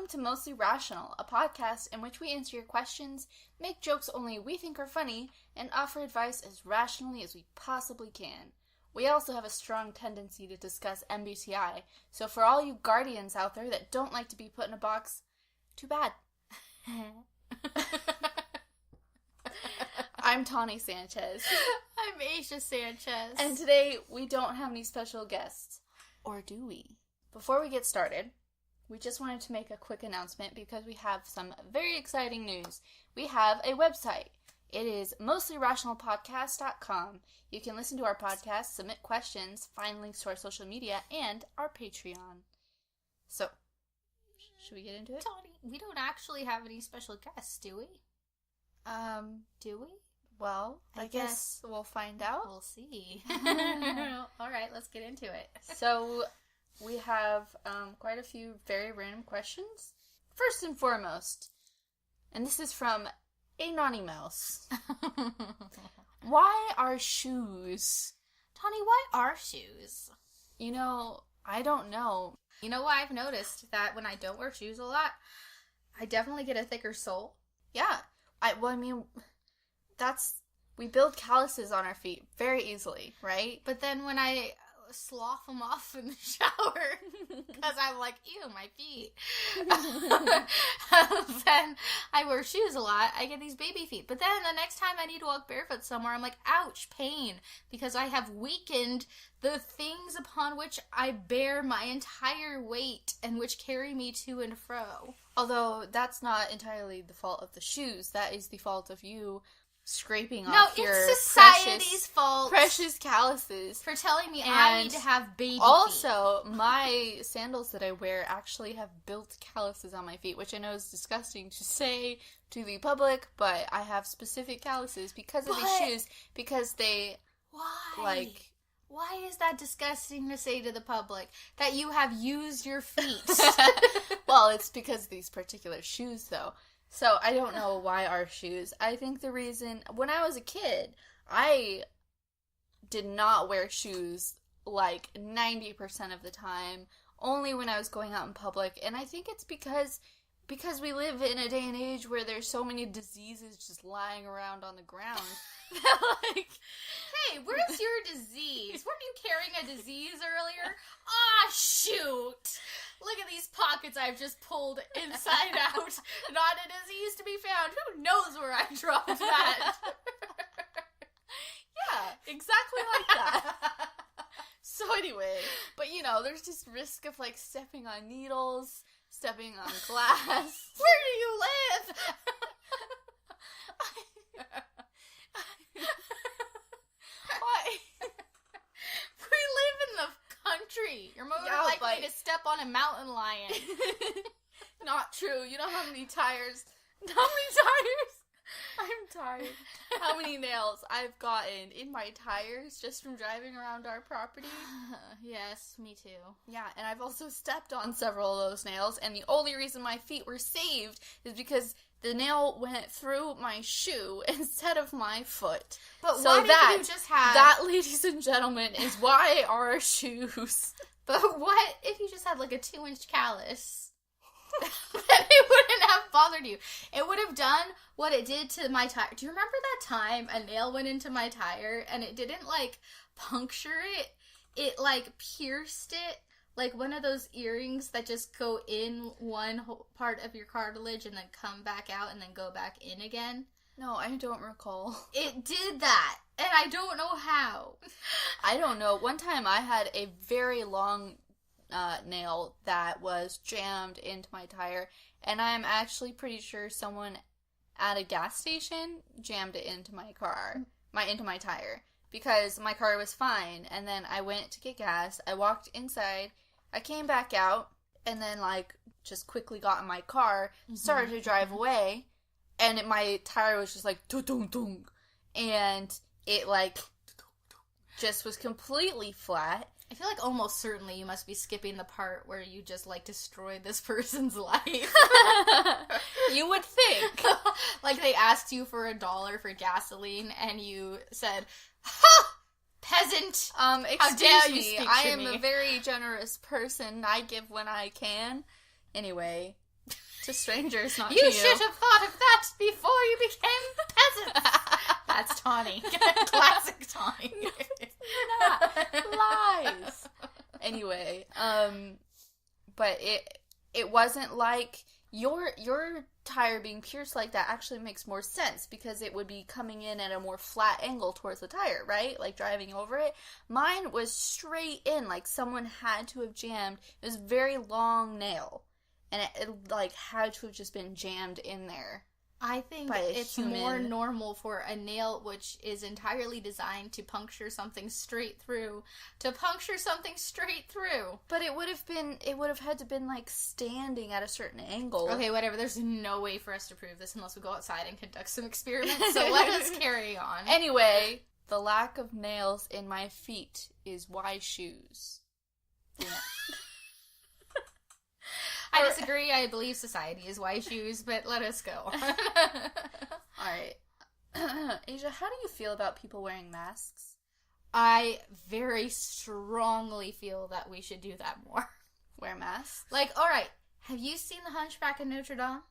to Mostly Rational, a podcast in which we answer your questions, make jokes only we think are funny, and offer advice as rationally as we possibly can. We also have a strong tendency to discuss MBTI, so for all you guardians out there that don't like to be put in a box, too bad. I'm Tawny Sanchez. I'm Aisha Sanchez. And today we don't have any special guests. Or do we? Before we get started, we just wanted to make a quick announcement because we have some very exciting news. We have a website. It is mostlyrationalpodcast.com. You can listen to our podcast, submit questions, find links to our social media, and our Patreon. So, should we get into it? Tawny, we don't actually have any special guests, do we? Do we? Well, I guess we'll find out. We'll see. All right, let's get into it. So, we have quite a few very random questions. First and foremost, and this is from Anonymous. Why are shoes? Tawny, why are shoes? You know, I don't know. You know why I've noticed that when I don't wear shoes a lot, I definitely get a thicker sole. Yeah. We build calluses on our feet very easily, right? But then when I slough them off in the shower, because I'm like, ew, my feet. Then I wear shoes a lot, I get these baby feet. But then the next time I need to walk barefoot somewhere, I'm like, ouch, pain. Because I have weakened the things upon which I bear my entire weight and which carry me to and fro. Although that's not entirely the fault of the shoes. That is the fault of you scraping off your society's fault precious calluses for telling me I need to have baby feet. Also, my sandals that I wear actually have built calluses on my feet, which I know is disgusting to say to the public, but I have specific calluses because of these shoes, because they... Why? Why is that disgusting to say to the public? That you have used your feet? Well, it's because of these particular shoes, though. So, I don't know why our shoes. I think the reason... When I was a kid, I did not wear shoes, like, 90% of the time. Only when I was going out in public. And I think it's because we live in a day and age where there's so many diseases just lying around on the ground. Like, hey, where's your disease? Weren't you carrying a disease earlier? Ah, shoot! Look at these pockets I've just pulled inside out. Not a disease to be found. Who knows where I dropped that? Yeah, exactly like that. So anyway, but you know, there's just risk of like stepping on needles, stepping on glass. Where do you live? Why? We live in the country. You're more likely to step on a mountain lion. Not true. You know how many tires? I'm tired. How many nails I've gotten in my tires just from driving around our property? Yes, me too. Yeah, and I've also stepped on several of those nails, and the only reason my feet were saved is because the nail went through my shoe instead of my foot. But so what if you just had... That, ladies and gentlemen, is why our shoes. But what if you just had like a 2-inch callus? Then it wouldn't have bothered you. It would have done what it did to my tire. Do you remember that time a nail went into my tire and it didn't like puncture it? It like pierced it. Like one of those earrings that just go in one part of your cartilage and then come back out and then go back in again. No, I don't recall. It did that, and I don't know how. I don't know. One time I had a very long nail that was jammed into my tire, and I'm actually pretty sure someone at a gas station jammed it into my car, into my tire, because my car was fine, and then I went to get gas, I walked inside, I came back out, and then, like, just quickly got in my car, started to drive away, and my tire was just like, dun-dun-dun, and it, like, just was completely flat. I feel like almost certainly you must be skipping the part where you just, like, destroyed this person's life. You would think. Like, they asked you for $1 for gasoline, and you said, ha! Peasant! Excuse me, I am a very generous person. I give when I can. Anyway, To strangers, not to You you. should have thought of that before you became peasants. That's Tawny. Classic Tawny. Lies. Anyway, but it wasn't like your tire being pierced like that actually makes more sense because it would be coming in at a more flat angle towards the tire, right? Like driving over it. Mine was straight in, like someone had to have jammed. It was a very long nail, and it like had to have just been jammed in there. I think it's more normal for a nail which is entirely designed to puncture something straight through But it would have had to been like standing at a certain angle. Okay, whatever. There's no way for us to prove this unless we go outside and conduct some experiments. So let us carry on. Anyway, the lack of nails in my feet is why shoes. Yeah. I disagree. I believe society is white shoes, but let us go. Alright. Asia, how do you feel about people wearing masks? I very strongly feel that we should do that more. Wear masks? Like, alright, have you seen The Hunchback of Notre Dame?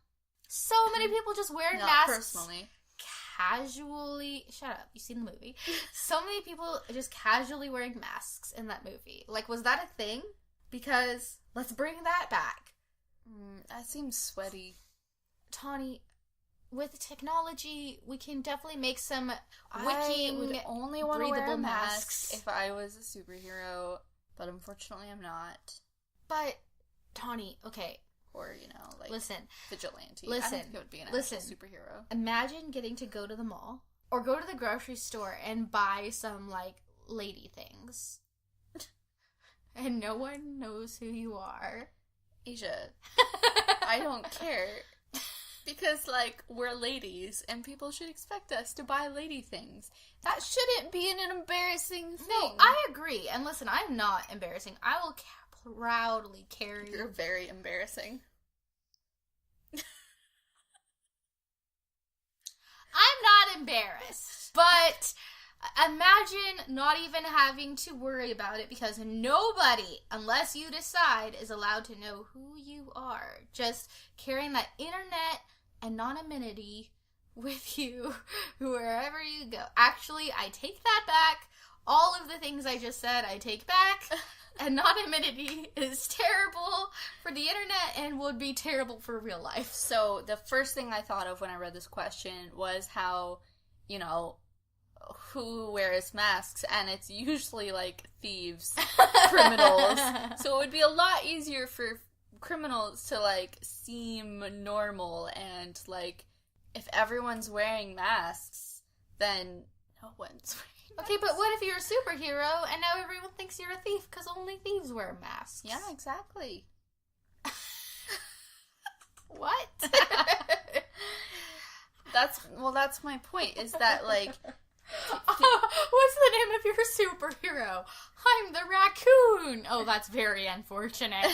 So many people just wearing Not masks. personally. Casually. Shut up. You've seen the movie. So many people just casually wearing masks in that movie. Like, was that a thing? Because let's bring that back. That seems sweaty. Tawny, with technology, we can definitely make some I would only want to wear breathable masks if I was a superhero, but unfortunately I'm not. But, Tawny, okay. Or, like, listen. vigilante. Listen. I don't think it would be an actual superhero. Imagine getting to go to the mall, or go to the grocery store and buy some, like, lady things. And no one knows who you are. Asia, I don't care. Because, like, we're ladies, and people should expect us to buy lady things. That shouldn't be an embarrassing thing. No, I agree. And listen, I'm not embarrassing. I will proudly carry... You're very embarrassing. I'm not embarrassed. But imagine not even having to worry about it because nobody, unless you decide, is allowed to know who you are. Just carrying that internet anonymity with you wherever you go. Actually, I take that back. All of the things I just said, I take back. Anonymity is terrible for the internet and would be terrible for real life. So, the first thing I thought of when I read this question was how, who wears masks, and it's usually, like, thieves, criminals. So it would be a lot easier for criminals to, like, seem normal, and, like, if everyone's wearing masks, then no one's wearing masks. Okay, but what if you're a superhero and now everyone thinks you're a thief because only thieves wear masks? Yeah, exactly. What? That's my point, is that, like... What's the name of your superhero? I'm the raccoon! Oh, that's very unfortunate.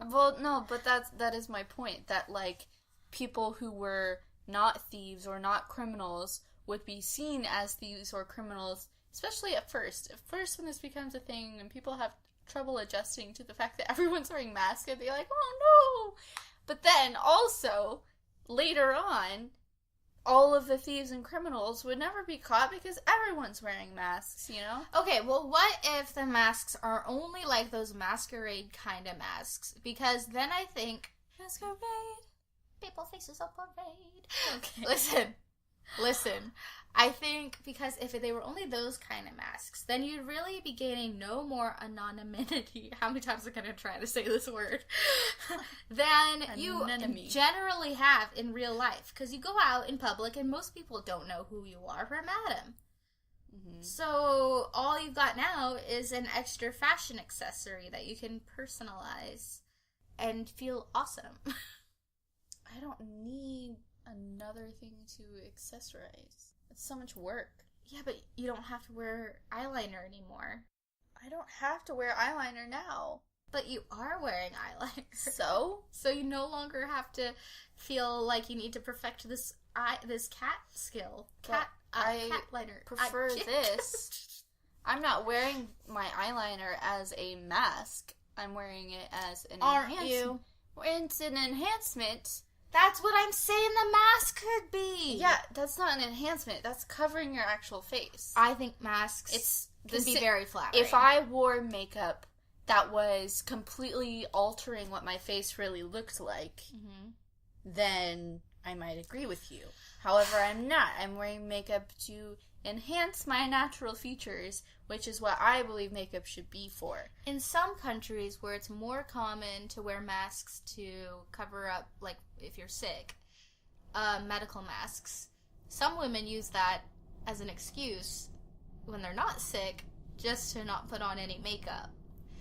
Well, no, but that is my point, that, like, people who were not thieves or not criminals would be seen as thieves or criminals, especially at first. At first, when this becomes a thing and people have trouble adjusting to the fact that everyone's wearing masks, and they're like, oh no! But then, also, later on, all of the thieves and criminals would never be caught because everyone's wearing masks, Okay, well, what if the masks are only like those masquerade kind of masks? Because then I think... Masquerade. People faces on parade. Okay. Listen. I think because if they were only those kind of masks, then you'd really be gaining no more anonymity. How many times am I going to try to say this word? Than you generally have in real life. Because you go out in public and most people don't know who you are from Adam. Mm-hmm. So all you've got now is an extra fashion accessory that you can personalize and feel awesome. I don't need another thing to accessorize. It's so much work. Yeah, but you don't have to wear eyeliner anymore. I don't have to wear eyeliner now. But you are wearing eyeliner. So? So you no longer have to feel like you need to perfect this cat skill. Cat liner. Prefer this. I'm not wearing my eyeliner as a mask. I'm wearing it as an enhancement. You? It's an enhancement. That's what I'm saying the mask could be. Yeah, that's not an enhancement. That's covering your actual face. I think masks can be very flattering. If I wore makeup that was completely altering what my face really looked like, then I might agree with you. However, I'm not. I'm wearing makeup to enhance my natural features, which is what I believe makeup should be for. In some countries where it's more common to wear masks to cover up, like, if you're sick, medical masks, some women use that as an excuse when they're not sick just to not put on any makeup.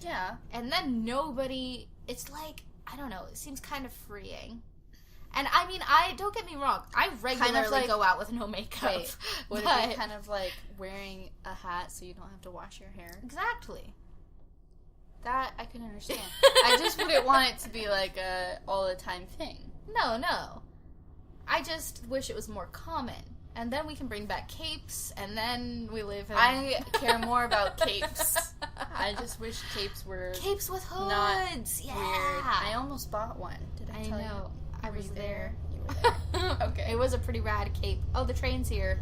Yeah. And then nobody, it's like, I don't know, it seems kind of freeing. And I mean, don't get me wrong, I regularly go out with no makeup. Wait, would it be kind of like wearing a hat so you don't have to wash your hair? Exactly. That I can understand. I just wouldn't want it to be like a all-the-time thing. No. I just wish it was more common. And then we can bring back capes, and then we live in... I care more about capes. I just wish capes were... Capes with hoods! Not yeah! Weird. I almost bought one. Did I tell you? I was there. You were there. Okay. It was a pretty rad cape. Oh, the train's here.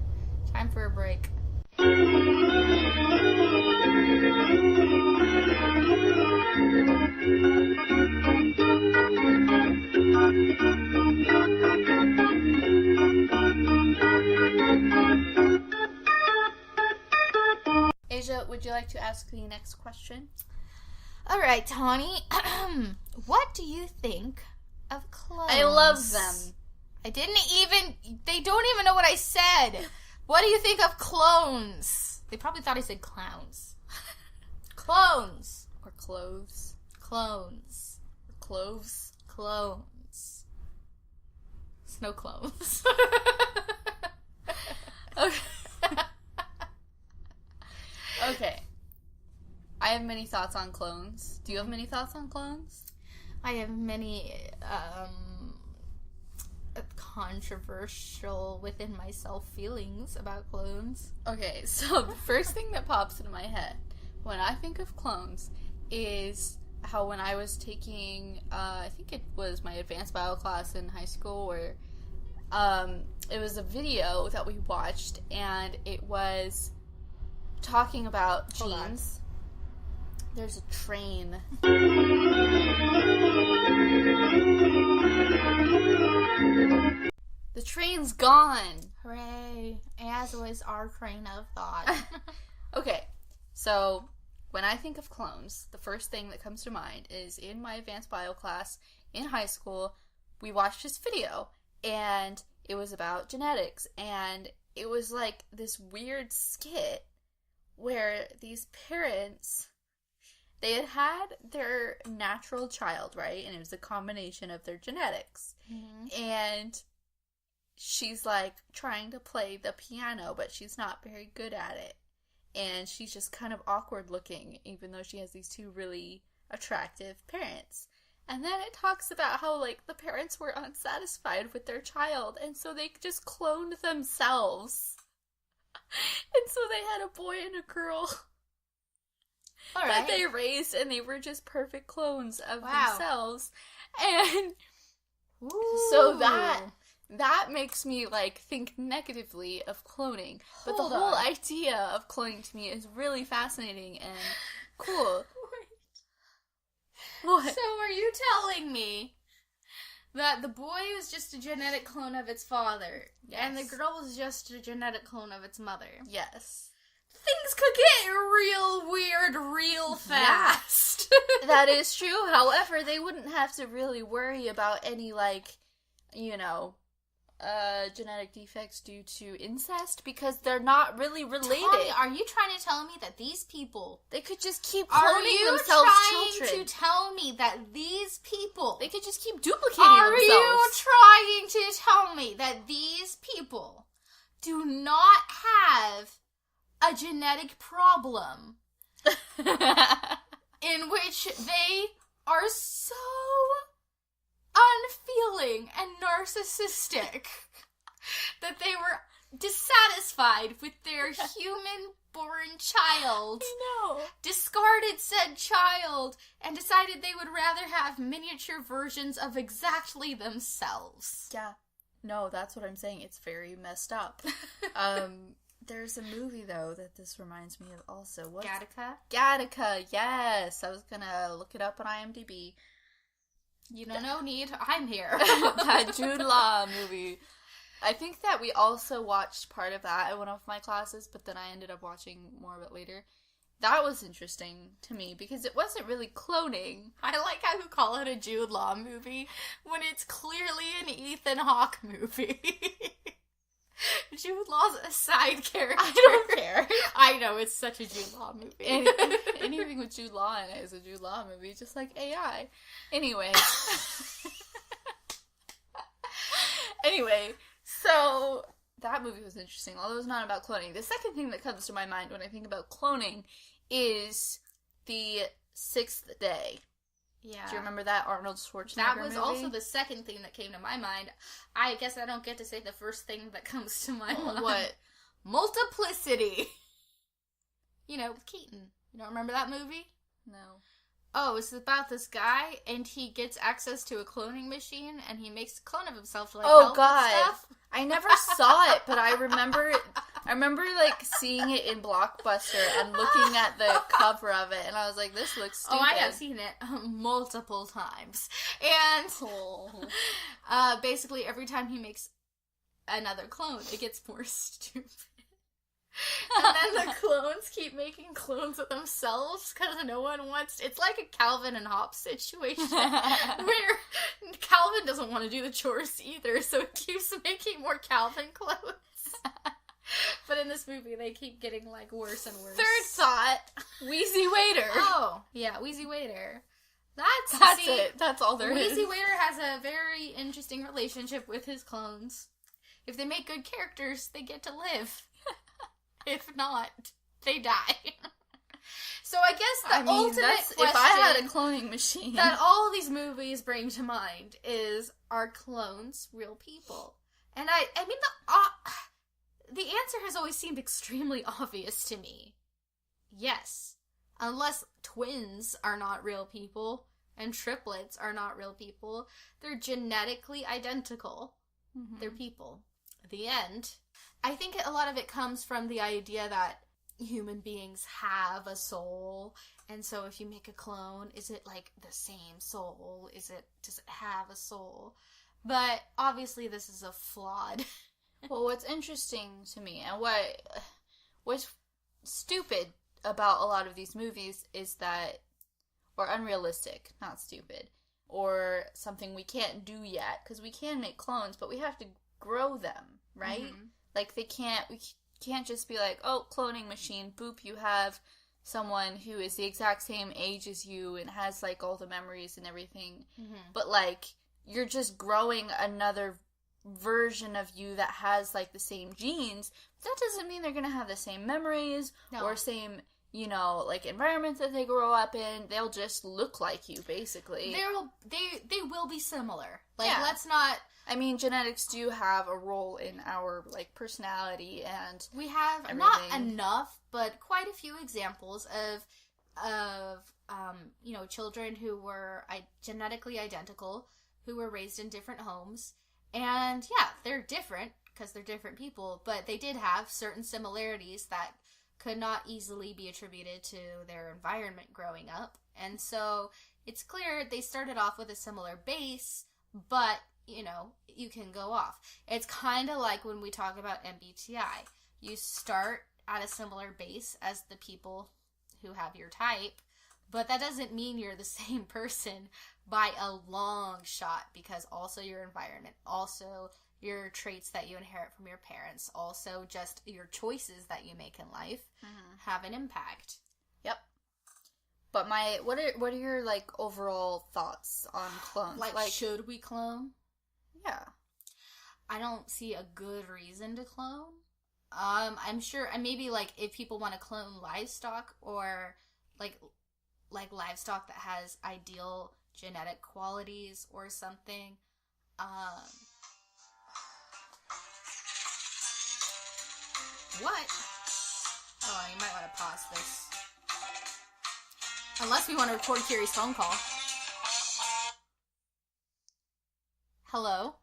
Time for a break. Asia, would you like to ask the next question? All right, Tawny. What do you think of clones? I love them. They don't even know what I said. What do you think of clones? They probably thought I said clowns. Clones. Or clothes. Clones. Cloves. Clones. Snow clones. Okay. Okay. I have many thoughts on clones. Do you have many thoughts on clones? I have many controversial within myself feelings about clones. Okay, so the first thing that pops into my head when I think of clones is how when I was taking, I think it was my advanced bio class in high school, where it was a video that we watched, and it was talking about genes. There's a train. The train's gone. Hooray. As was our train of thought. Okay, so when I think of clones, the first thing that comes to mind is in my advanced bio class in high school, we watched this video, and it was about genetics, and it was like this weird skit where these parents, they had their natural child, right? And it was a combination of their genetics. Mm-hmm. And she's like trying to play the piano, but she's not very good at it. And she's just kind of awkward looking, even though she has these two really attractive parents. And then it talks about how, like, the parents were unsatisfied with their child, and so they just cloned themselves. And so they had a boy and a girl that they raised, and they were just perfect clones of themselves. And so that makes me, like, think negatively of cloning. But the whole idea of cloning to me is really fascinating and cool. What? So are you telling me that the boy was just a genetic clone of its father, and the girl was just a genetic clone of its mother? Yes. Things could get real weird real fast. Yeah. That is true. However, they wouldn't have to really worry about any, like, you know, genetic defects due to incest, because they're not really related. Tommy, are you trying to tell me that these people... They could just keep cloning themselves children. Are you trying to tell me that these people... They could just keep duplicating themselves. Are you trying to tell me that these people do not have a genetic problem in which they are so unfeeling and narcissistic that they were dissatisfied with their human-born child. I know. Discarded said child and decided they would rather have miniature versions of exactly themselves. Yeah. No, that's what I'm saying. It's very messed up. There's a movie, though, that this reminds me of also. What? Gattaca, yes. I was gonna look it up on IMDb. You don't know, need. I'm here. That Jude Law movie. I think that we also watched part of that in one of my classes, but then I ended up watching more of it later. That was interesting to me, because it wasn't really cloning. I like how you call it a Jude Law movie when it's clearly an Ethan Hawke movie. Jude Law's a side character. I don't care. I know, it's such a Jude Law movie. Anything with Jude Law in it is a Jude Law movie, just like AI. Anyway. So that movie was interesting, although it's not about cloning. The second thing that comes to my mind when I think about cloning is The Sixth Day. Yeah. Do you remember that Arnold Schwarzenegger That was movie? also the second thing that came to my mind. I guess I don't get to say the first thing that comes to my mind. What? Multiplicity. You know, with Keaton. You don't remember that movie? No. Oh, it's about this guy, and he gets access to a cloning machine, and he makes a clone of himself to, like, help God. and stuff. I never saw it, but I remember like, seeing it in Blockbuster and looking at the cover of it, and I was like, this looks stupid. Oh, I have seen it multiple times. And basically, every time he makes another clone, it gets more stupid. And then the clones keep making clones of themselves because no one wants... It's like a Calvin and Hobbes situation where Calvin doesn't want to do the chores either, so it keeps making more Calvin clones. But in this movie, they keep getting, like, worse and worse. Third thought, Wheezy Waiter. Oh, yeah, Wheezy Waiter. That's it. That's all there is. Wheezy Waiter has a very interesting relationship with his clones. If they make good characters, they get to live. If not, they die. So I guess the ultimate question if I had a cloning machine that all these movies bring to mind is, are clones real people? And I mean, the answer has always seemed extremely obvious to me. Yes. Unless twins are not real people and triplets are not real people, they're genetically identical. Mm-hmm. They're people. The end. I think a lot of it comes from the idea that human beings have a soul, and so if you make a clone, is it like the same soul? Does it have a soul? But obviously this is a flawed. Well, what's interesting to me and what's stupid about a lot of these movies is that, or unrealistic, not stupid, or something we can't do yet, because we can make clones, but we have to grow them, right? Mm-hmm. Like, we can't just be like, oh, cloning machine, boop, you have someone who is the exact same age as you and has, like, all the memories and everything. Mm-hmm. But, like, you're just growing another version of you that has, like, the same genes. That doesn't mean they're gonna have the same memories or same, you know, like, environments that they grow up in. They'll just look like you, basically. They will be similar. Like, yeah. Let's not... I mean, genetics do have a role in our, like, personality and we have everything. Not enough, but quite a few examples of you know, children who were genetically identical, who were raised in different homes. And, yeah, they're different, because they're different people, but they did have certain similarities that could not easily be attributed to their environment growing up. And so, it's clear they started off with a similar base, but... you know, you can go off. It's kind of like when we talk about MBTI. You start at a similar base as the people who have your type, but that doesn't mean you're the same person by a long shot, because also your environment, also your traits that you inherit from your parents, also just your choices that you make in life have an impact. Yep. But what are your, like, overall thoughts on clones? Like, should we clone? Yeah. I don't see a good reason to clone. I'm sure, and maybe, like, if people want to clone livestock, or, like livestock that has ideal genetic qualities or something, What? Oh, you might want to pause this. Unless we want to record Kiri's phone call. Hello?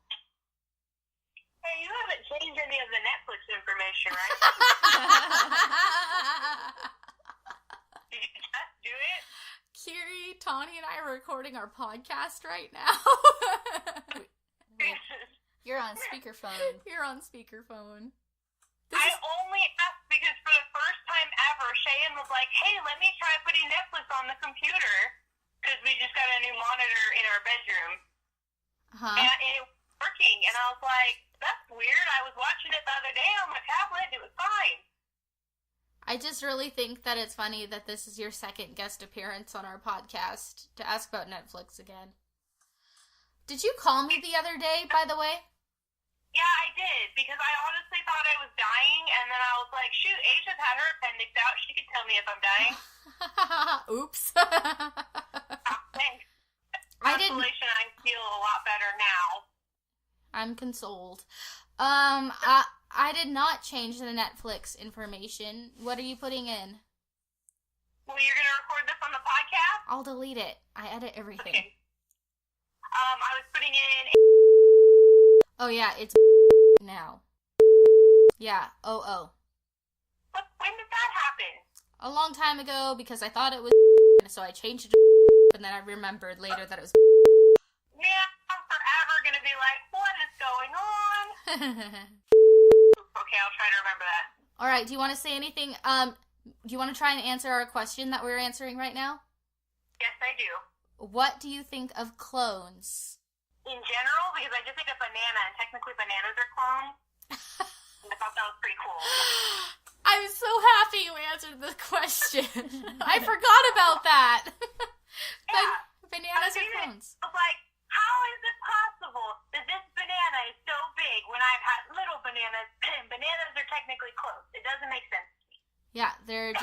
Hey, you haven't changed any of the Netflix information, right? Did you just do it? Kiri, Tawny, and I are recording our podcast right now. You're on speakerphone. You're on speakerphone. I only asked because for the first time ever, Cheyenne was like, hey, let me try putting Netflix on the computer. Because we just got a new monitor in our bedroom. Huh? And it was working. And I was like, that's weird. I was watching it the other day on my tablet and it was fine. I just really think that it's funny that this is your second guest appearance on our podcast to ask about Netflix again. Did you call me the other day, by the way? Yeah, I did, because I honestly thought I was dying, and then I was like, shoot, Asia's had her appendix out. She could tell me if I'm dying. Oops. Thanks. I didn't. Consolation, I feel a lot better now. I'm consoled. I did not change the Netflix information. What are you putting in? Well, you're going to record this on the podcast? I'll delete it. I edit everything. Okay. I was putting in... Oh, yeah, it's now. Yeah, oh. When did that happen? A long time ago, because I thought it was so I changed it to and then I remembered later that it was Man, I'm forever going to be like, what is going on? Okay, I'll try to remember that. Alright, do you want to say anything? Do you want to try and answer our question that we're answering right now? Yes, I do. What do you think of clones? In general, because I just think of banana, and technically bananas are clones. I thought that was pretty cool. I'm so happy you answered the question. I forgot about that. Yeah. Bananas are clones. I was like, how is it possible that this banana is so big when I've had little bananas, and bananas are technically clones? It doesn't make sense to me. Yeah, they're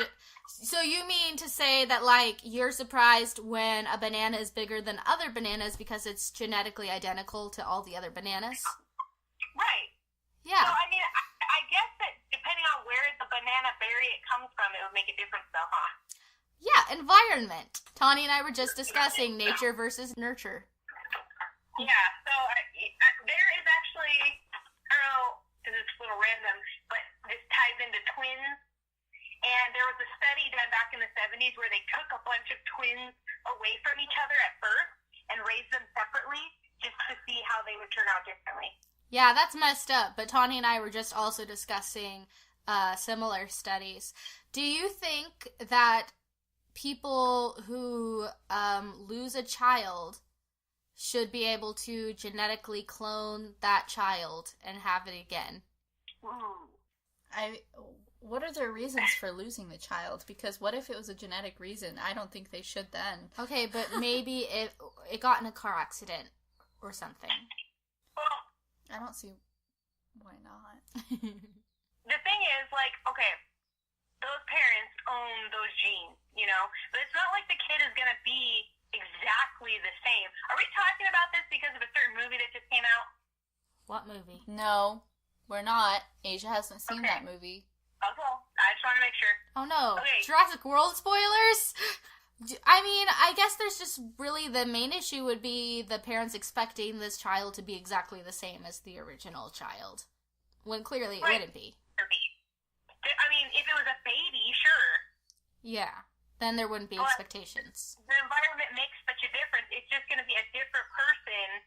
so you mean to say that, like, you're surprised when a banana is bigger than other bananas because it's genetically identical to all the other bananas? Right. Yeah. So, I mean, I guess that depending on where the banana berry it comes from, it would make a difference though, huh? Yeah, environment. Tawny and I were just discussing nature versus nurture. Yeah, so there is actually, I don't know, because it's a little random, but this ties into twins. And there was a study done back in the 70s where they took a bunch of twins away from each other at birth and raised them separately just to see how they would turn out differently. Yeah, that's messed up, but Tawny and I were just also discussing similar studies. Do you think that people who lose a child should be able to genetically clone that child and have it again? What are their reasons for losing the child? Because what if it was a genetic reason? I don't think they should then. Okay, but maybe it got in a car accident or something. Well, I don't see why not. the thing is, like, okay, those parents own those genes, you know? But it's not like the kid is going to be exactly the same. Are we talking about this because of a certain movie that just came out? What movie? No, we're not. Asia hasn't seen Okay. that movie. Okay, I just want to make sure. Oh no. Okay. Jurassic World spoilers? I mean, I guess there's just really the main issue would be the parents expecting this child to be exactly the same as the original child. When clearly it wouldn't be. I mean, if it was a baby, sure. Yeah. Then there wouldn't be But expectations. the environment makes such a difference. It's just going to be a different person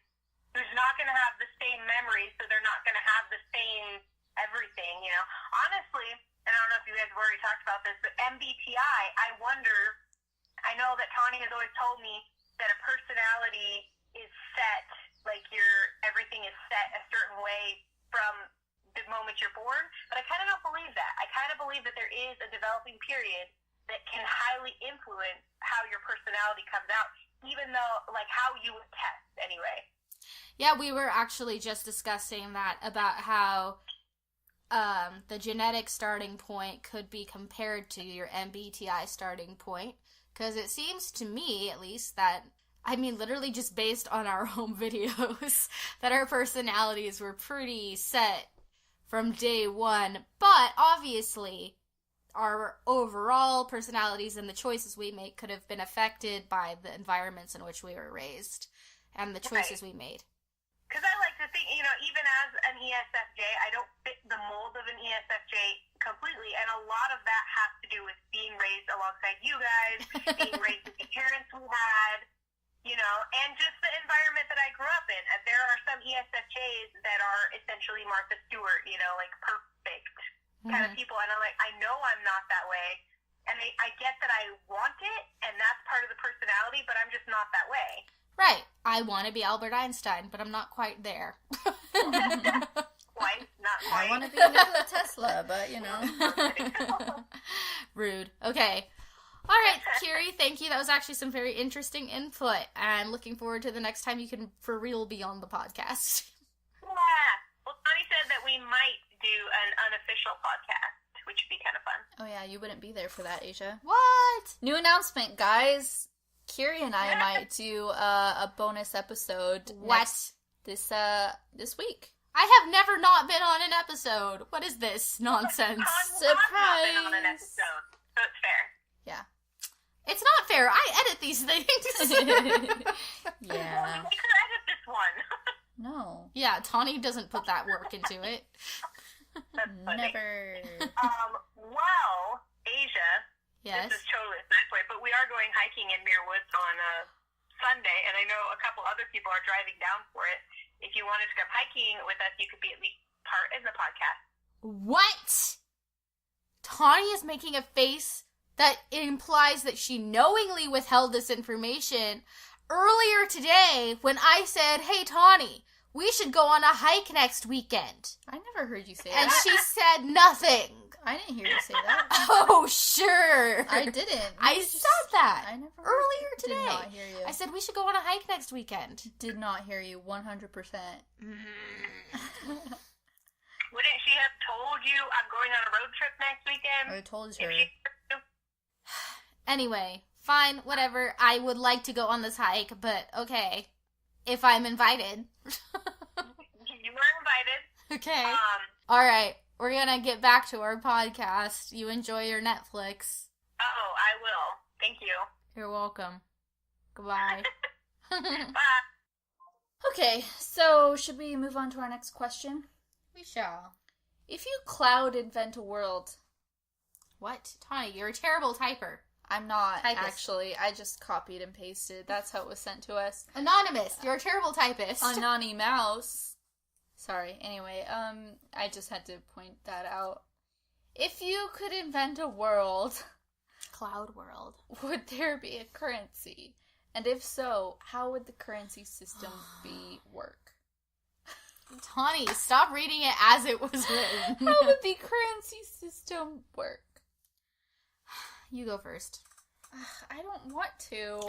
who's not going to have the same memories, so they're not going to have the same everything, you know? Honestly, and I don't know if you guys have already talked about this, but MBTI, I wonder, I know that Tawny has always told me that a personality is set, like everything is set a certain way from the moment you're born, but I kind of don't believe that. I kind of believe that there is a developing period that can highly influence how your personality comes out, even though, like, how you would test anyway. Yeah, we were actually just discussing that about how the genetic starting point could be compared to your MBTI starting point. Because it seems to me, at least, that, I mean, literally just based on our home videos, that our personalities were pretty set from day one, but obviously our overall personalities and the choices we make could have been affected by the environments in which we were raised and the choices we made. Because I like to think, even as an ESFJ, I don't fit the mold of an ESFJ completely, and a lot of that has to do with being raised alongside you guys, being raised with the parents we had, and just the environment that I grew up in. There are some ESFJs that are essentially Martha Stewart, like perfect kind of people, and I know I'm not that way, and I get that I want it, and that's part of the personality, but I'm just not that way. Right. I want to be Albert Einstein, but I'm not quite there. Not quite. I want to be Nikola Tesla, but Rude. Okay. All right, Kiri, thank you. That was actually some very interesting input, and looking forward to the next time you can for real be on the podcast. Yeah. Well, Tony said that we might do an unofficial podcast, which would be kind of fun. Oh yeah, you wouldn't be there for that, Asia. What? New announcement, guys. Kiri and I might do a bonus episode. This week. I have never not been on an episode. What is this nonsense? Surprise! Been on an episode, so it's fair. Yeah. It's not fair. I edit these things. Yeah. Well, we could edit this one. No. Yeah, Tawny doesn't put that work into it. That's funny. Never. Well, Asia. Yes. This is totally a side point, but we are going hiking in Muir Woods on Sunday, and I know a couple other people are driving down for it. If you wanted to come hiking with us, you could be at least part in the podcast. What? Tawny is making a face that implies that she knowingly withheld this information earlier today when I said, hey, Tawny, we should go on a hike next weekend. I never heard you say And that. she said nothing. I didn't hear you say that. Oh, sure. I didn't. I said that I never earlier today. Did not hear you. I said we should go on a hike next weekend. Did not hear you 100%. Wouldn't she have told you I'm going on a road trip next weekend? I told If her. she- Anyway, fine, whatever. I would like to go on this hike, but okay. If I'm invited. You were invited. Okay. Alright, we're gonna get back to our podcast. You enjoy your Netflix. Oh, I will. Thank you. You're welcome. Goodbye. Bye. Okay, so should we move on to our next question? We shall. If you cloud invent a world... What? Tawny, you're a terrible typer. I'm not, Typist. actually. I just copied and pasted. That's how it was sent to us. Anonymous, you're a terrible typist. Anony Mouse. Sorry, anyway, I just had to point that out. If you could invent a world, Cloud world. would there be a currency? And if so, how would the currency system work? Tawny, stop reading it as it was written. How would the currency system work? You go first. I don't want to.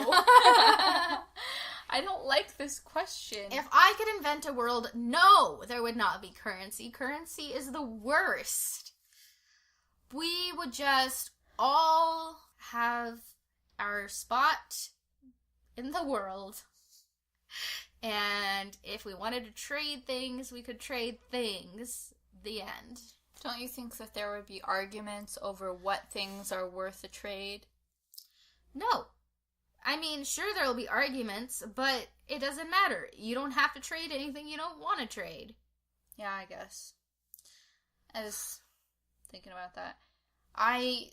I don't like this question. If I could invent a world, no, there would not be currency. Currency is the worst. We would just all have our spot in the world. And if we wanted to trade things, we could trade things. The end. Don't you think that there would be arguments over what things are worth a trade? No. I mean, sure there will be arguments, but it doesn't matter. You don't have to trade anything you don't want to trade. Yeah, I guess. I was thinking about that. I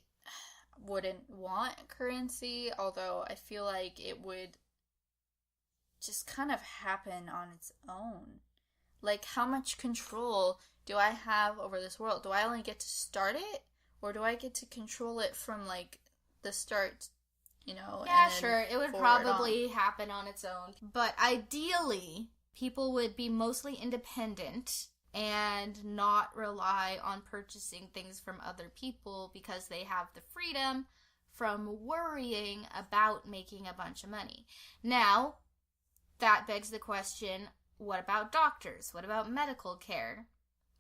wouldn't want currency, although I feel like it would just kind of happen on its own. Like, how much control do I have over this world? Do I only get to start it? Or do I get to control it from, like, the start, you know? Yeah, and sure. It would forward probably happen on its own. But ideally, people would be mostly independent and not rely on purchasing things from other people because they have the freedom from worrying about making a bunch of money. Now, that begs the question, what about doctors? What about medical care?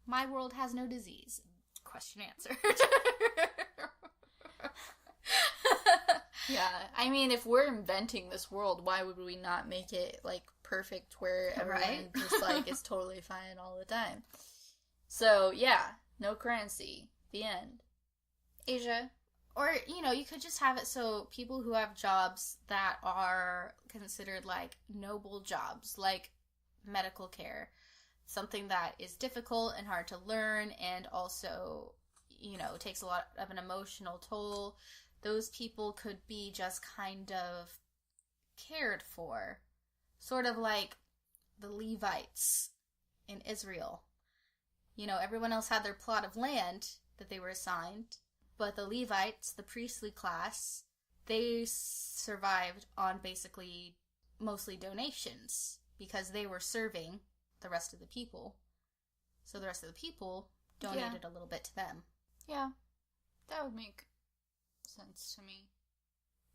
My world has no disease. Question answered. Yeah, I mean, if we're inventing this world, why would we not make it, like, perfect where everyone Right? just, like, is totally fine all the time? So, yeah, no currency. The end. Asia. Or, you could just have it so people who have jobs that are considered, like, noble jobs, like medical care, something that is difficult and hard to learn and also, takes a lot of an emotional toll, those people could be just kind of cared for. Sort of like the Levites in Israel. Everyone else had their plot of land that they were assigned, but the Levites, the priestly class, they survived on basically mostly donations because they were serving the rest of the people. So the rest of the people donated a little bit to them. Yeah, that would make sense to me.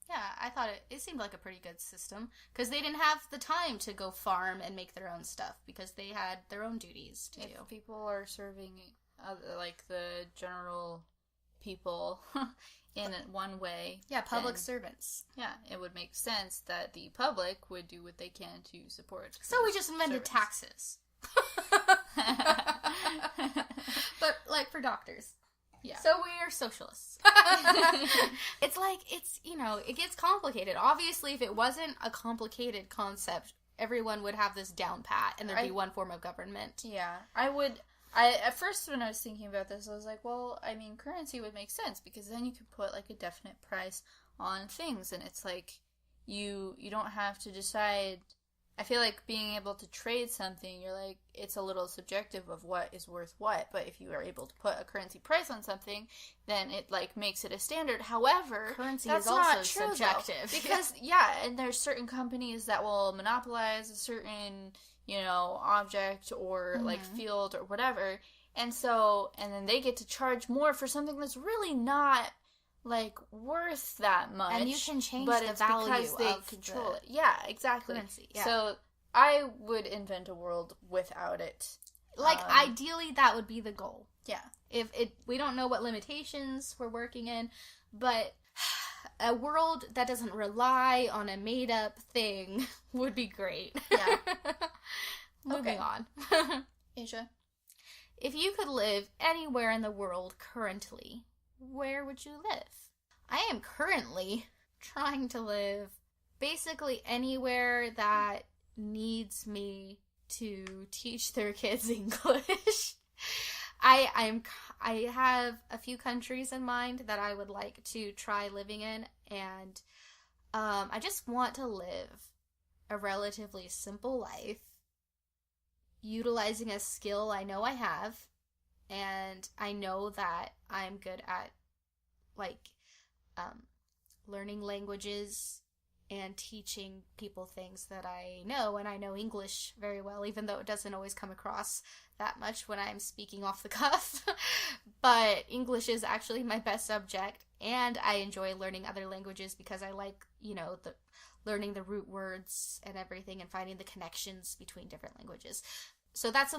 Yeah, I thought it seemed like a pretty good system because they didn't have the time to go farm and make their own stuff because they had their own duties to do. If people are serving, like, the general people in one way. Yeah, public servants. Yeah, it would make sense that the public would do what they can to support. So we just invented taxes. But, like, for doctors. Yeah. So we are socialists. It's like, it gets complicated. Obviously, if it wasn't a complicated concept, everyone would have this down pat and there'd be one form of government. Yeah. At first, when I was thinking about this, I was like, well, I mean, currency would make sense because then you could put, like, a definite price on things, and it's like, you don't have to decide. I feel like being able to trade something, you're like, it's a little subjective of what is worth what, but if you are able to put a currency price on something, then it, like, makes it a standard. However, currency that's is also not true, subjective. Though, because, yeah, and there's certain companies that will monopolize a certain, object or, like, field or whatever, and then they get to charge more for something that's really not, like, worth that much. And you can change but the it's value because they of control the it. Yeah, exactly. currency. Yeah. So I would invent a world without it. Like, ideally, that would be the goal. Yeah. We don't know what limitations we're working in, but a world that doesn't rely on a made-up thing would be great. Yeah. Moving on. Asia. If you could live anywhere in the world currently, where would you live? I am currently trying to live basically anywhere that needs me to teach their kids English. I have a few countries in mind that I would like to try living in, and I just want to live a relatively simple life, utilizing a skill I know I have, and I know that I'm good at, like, learning languages and teaching people things that I know, and I know English very well, even though it doesn't always come across that much when I'm speaking off the cuff. But English is actually my best subject, and I enjoy learning other languages because I like, learning the root words and everything and finding the connections between different languages. So that's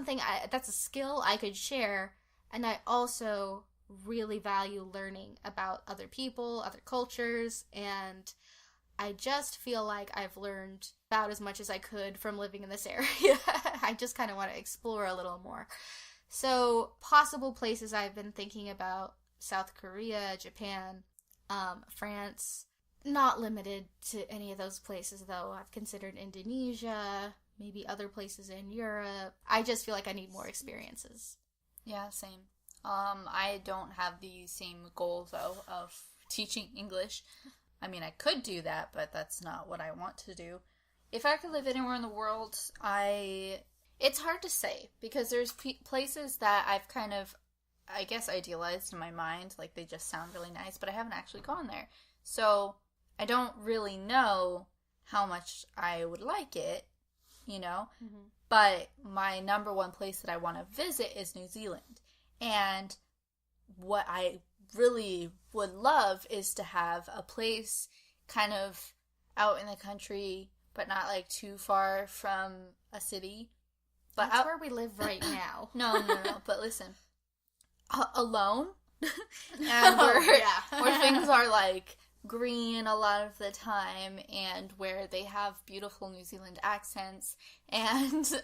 that's a skill I could share, and I also really value learning about other people, other cultures, and I just feel like I've learned about as much as I could from living in this area. I just kind of want to explore a little more. So, possible places I've been thinking about: South Korea, Japan, France. Not limited to any of those places, though. I've considered Indonesia, maybe other places in Europe. I just feel like I need more experiences. Yeah, same. I don't have the same goal, though, of teaching English. I mean, I could do that, but that's not what I want to do. If I could live anywhere in the world, it's hard to say, because there's places that I've kind of, I guess, idealized in my mind, like they just sound really nice, but I haven't actually gone there. So, I don't really know how much I would like it, Mm-hmm. But my number one place that I want to visit is New Zealand. And what I really would love is to have a place kind of out in the country, but not, like, too far from a city. But that's where we live right now. No. But listen, alone, and where things are, like, green a lot of the time, and where they have beautiful New Zealand accents, and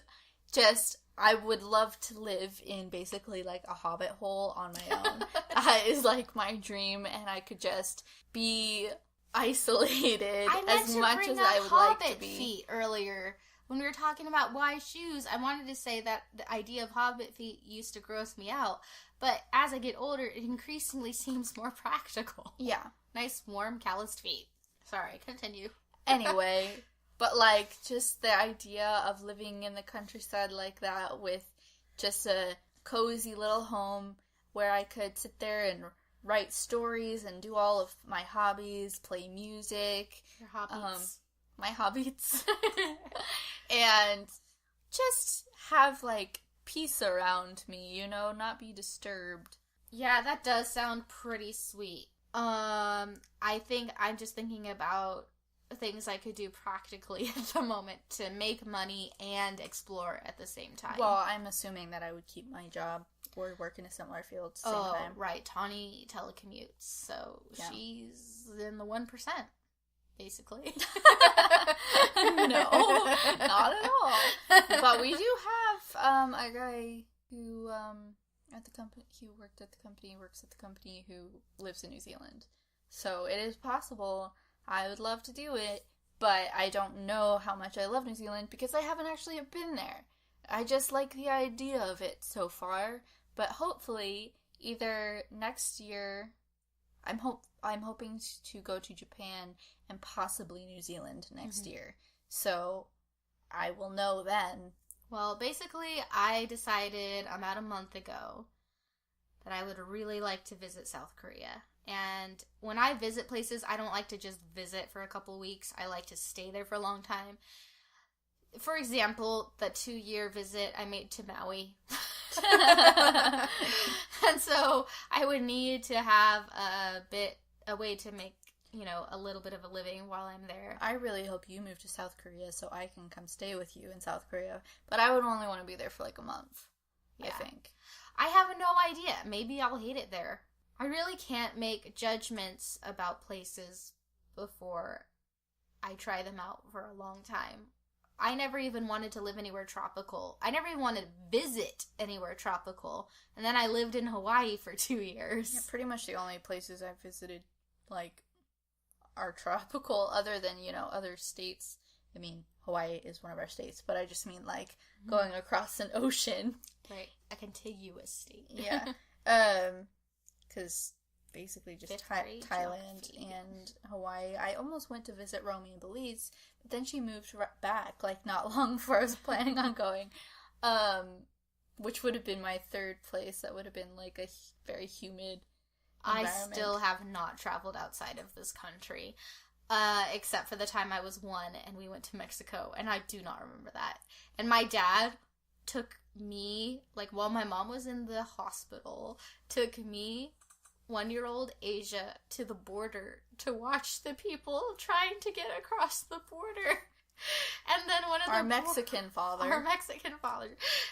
just I would love to live in basically like a hobbit hole on my own. That is like my dream, and I could just be isolated as much as I would like to be. Feet earlier. When we were talking about why shoes, I wanted to say that the idea of hobbit feet used to gross me out. But as I get older, it increasingly seems more practical. Yeah. Nice, warm, calloused feet. Sorry, continue. Anyway, but like just the idea of living in the countryside like that with just a cozy little home where I could sit there and write stories and do all of my hobbies, play music. Your hobbies. My hobbies. And just have like peace around me, you know, not be disturbed. Yeah, that does sound pretty sweet. I think I'm just thinking about things I could do practically at the moment to make money and explore at the same time. Well, I'm assuming that I would keep my job or work in a similar field at the same time. Right. Tawny telecommutes, so yeah. She's in the 1%, basically. No, not at all. But we do have a guy who at the company, he works at the company, who lives in New Zealand. So it is possible. I would love to do it, but I don't know how much I love New Zealand because I haven't actually been there. I just like the idea of it so far, but hopefully either next year, I'm hoping to go to Japan and possibly New Zealand next year. So I will know then. Well, basically, I decided about a month ago that I would really like to visit South Korea. And when I visit places, I don't like to just visit for a couple weeks. I like to stay there for a long time. For example, the 2-year visit I made to Maui. And so I would need to have a way to make, you know, a little bit of a living while I'm there. I really hope you move to South Korea so I can come stay with you in South Korea. But I would only want to be there for like a month, yeah. I think. I have no idea. Maybe I'll hate it there. I really can't make judgments about places before I try them out for a long time. I never even wanted to live anywhere tropical. I never even wanted to visit anywhere tropical. And then I lived in Hawaii for 2 years. Yeah, pretty much the only places I've visited, like, are tropical other than, you know, other states. I mean, Hawaii is one of our states, but I just mean, like, going across an ocean. Right. A contiguous state. Yeah. Because basically just Thailand and Hawaii. I almost went to visit Romy in Belize, but then she moved back, like, not long before I was planning on going, which would have been my third place. That would have been, like, a very humid environment. I still have not traveled outside of this country, except for the time I was 1 and we went to Mexico, and I do not remember that. And my dad took me, like, while my mom was in the hospital, took me, 1-year-old Asia, to the border to watch the people trying to get across the border. And then our Mexican father.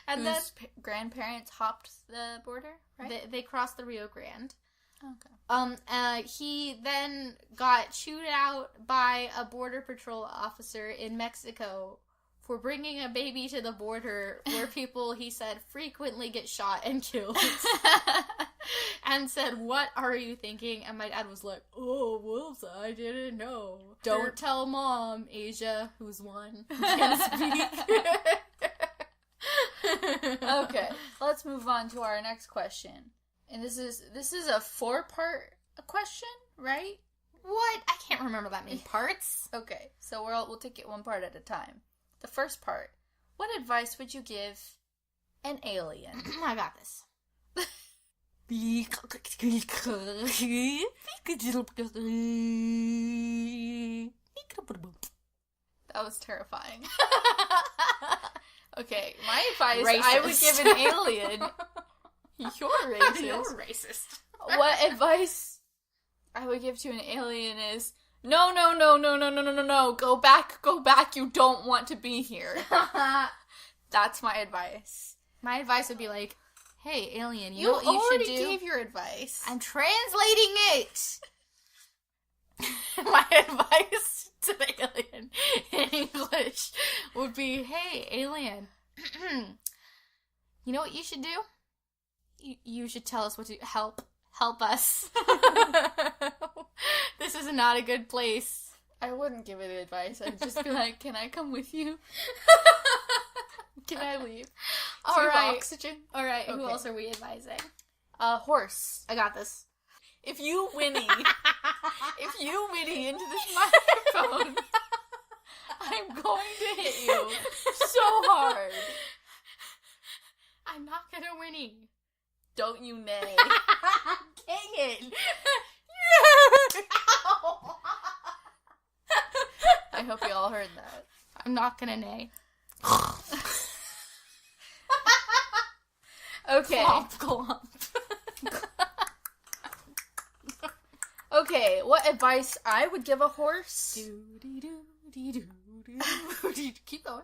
And whose grandparents hopped the border, right? They crossed the Rio Grande. Okay. He then got chewed out by a border patrol officer in Mexico for bringing a baby to the border where people, he said, frequently get shot and killed. And said, "What are you thinking?" And my dad was like, "Oh, whoops, I didn't know. Don't tell Mom, Asia, who's 1, who can't speak." Okay, let's move on to our next question. And this is a 4-part question, right? What? I can't remember that many parts. Okay, so we'll take it 1 part at a time. The first part: what advice would you give an alien? I got this. That was terrifying. Okay, my advice I would give an alien. You're racist. You're racist. What advice I would give to an alien is, no. Go back. You don't want to be here. That's my advice. My advice would be like, hey, alien, you know what you should do? You already gave your advice. I'm translating it. My advice to the alien in English would be, hey, alien, You know what you should do? You should tell us what to help us. This is not a good place. I wouldn't give it advice. I'd just be like, can I come with you? Can I leave? All right. Oxygen. All right. Okay. Who else are we advising? Horse. I got this. If you whinny into this microphone, I'm going to hit you so hard. I'm not gonna whinny. Don't you neigh. Dang it. I hope you all heard that. I'm not gonna neigh. Okay. Clomp, clomp. Okay, what advice I would give a horse? Keep going.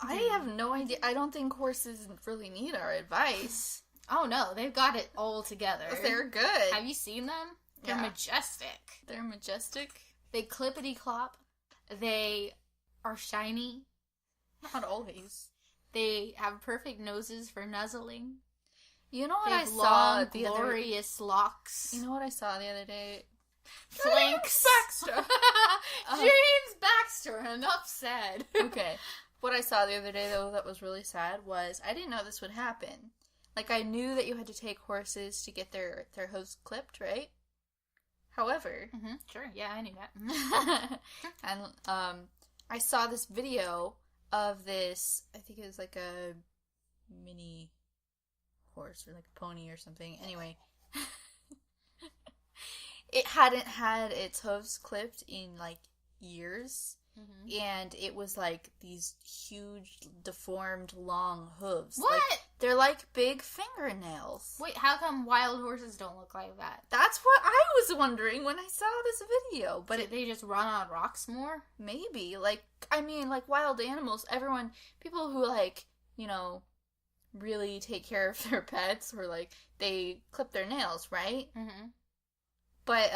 I have no idea. I don't think horses really need our advice. Oh no, they've got it all together. They're good. Have you seen them? They're Yeah. majestic. They're majestic. They clippity clop. They are shiny. Not always. They have perfect noses for nuzzling. You know what They I have saw long, the other glorious locks. You know what I saw the other day? Flanks. Baxter. James Baxter, enough said. Okay. What I saw the other day, though, that was really sad was I didn't know this would happen. Like, I knew that you had to take horses to get their hooves clipped, right? However, Mm-hmm. Sure, yeah, I knew that. and I saw this video of this, I think it was like a mini horse or like a pony or something. Anyway, it hadn't had its hooves clipped in like years. Mm-hmm. And it was like these huge, deformed, long hooves. What? Like, they're like big fingernails. Wait, how come wild horses don't look like that? That's what I was wondering when I saw this video. But But they just run on rocks more? maybe, like, I mean, like wild animals, people who like, you know, really take care of their pets or like, they clip their nails, right? Mm-hmm. But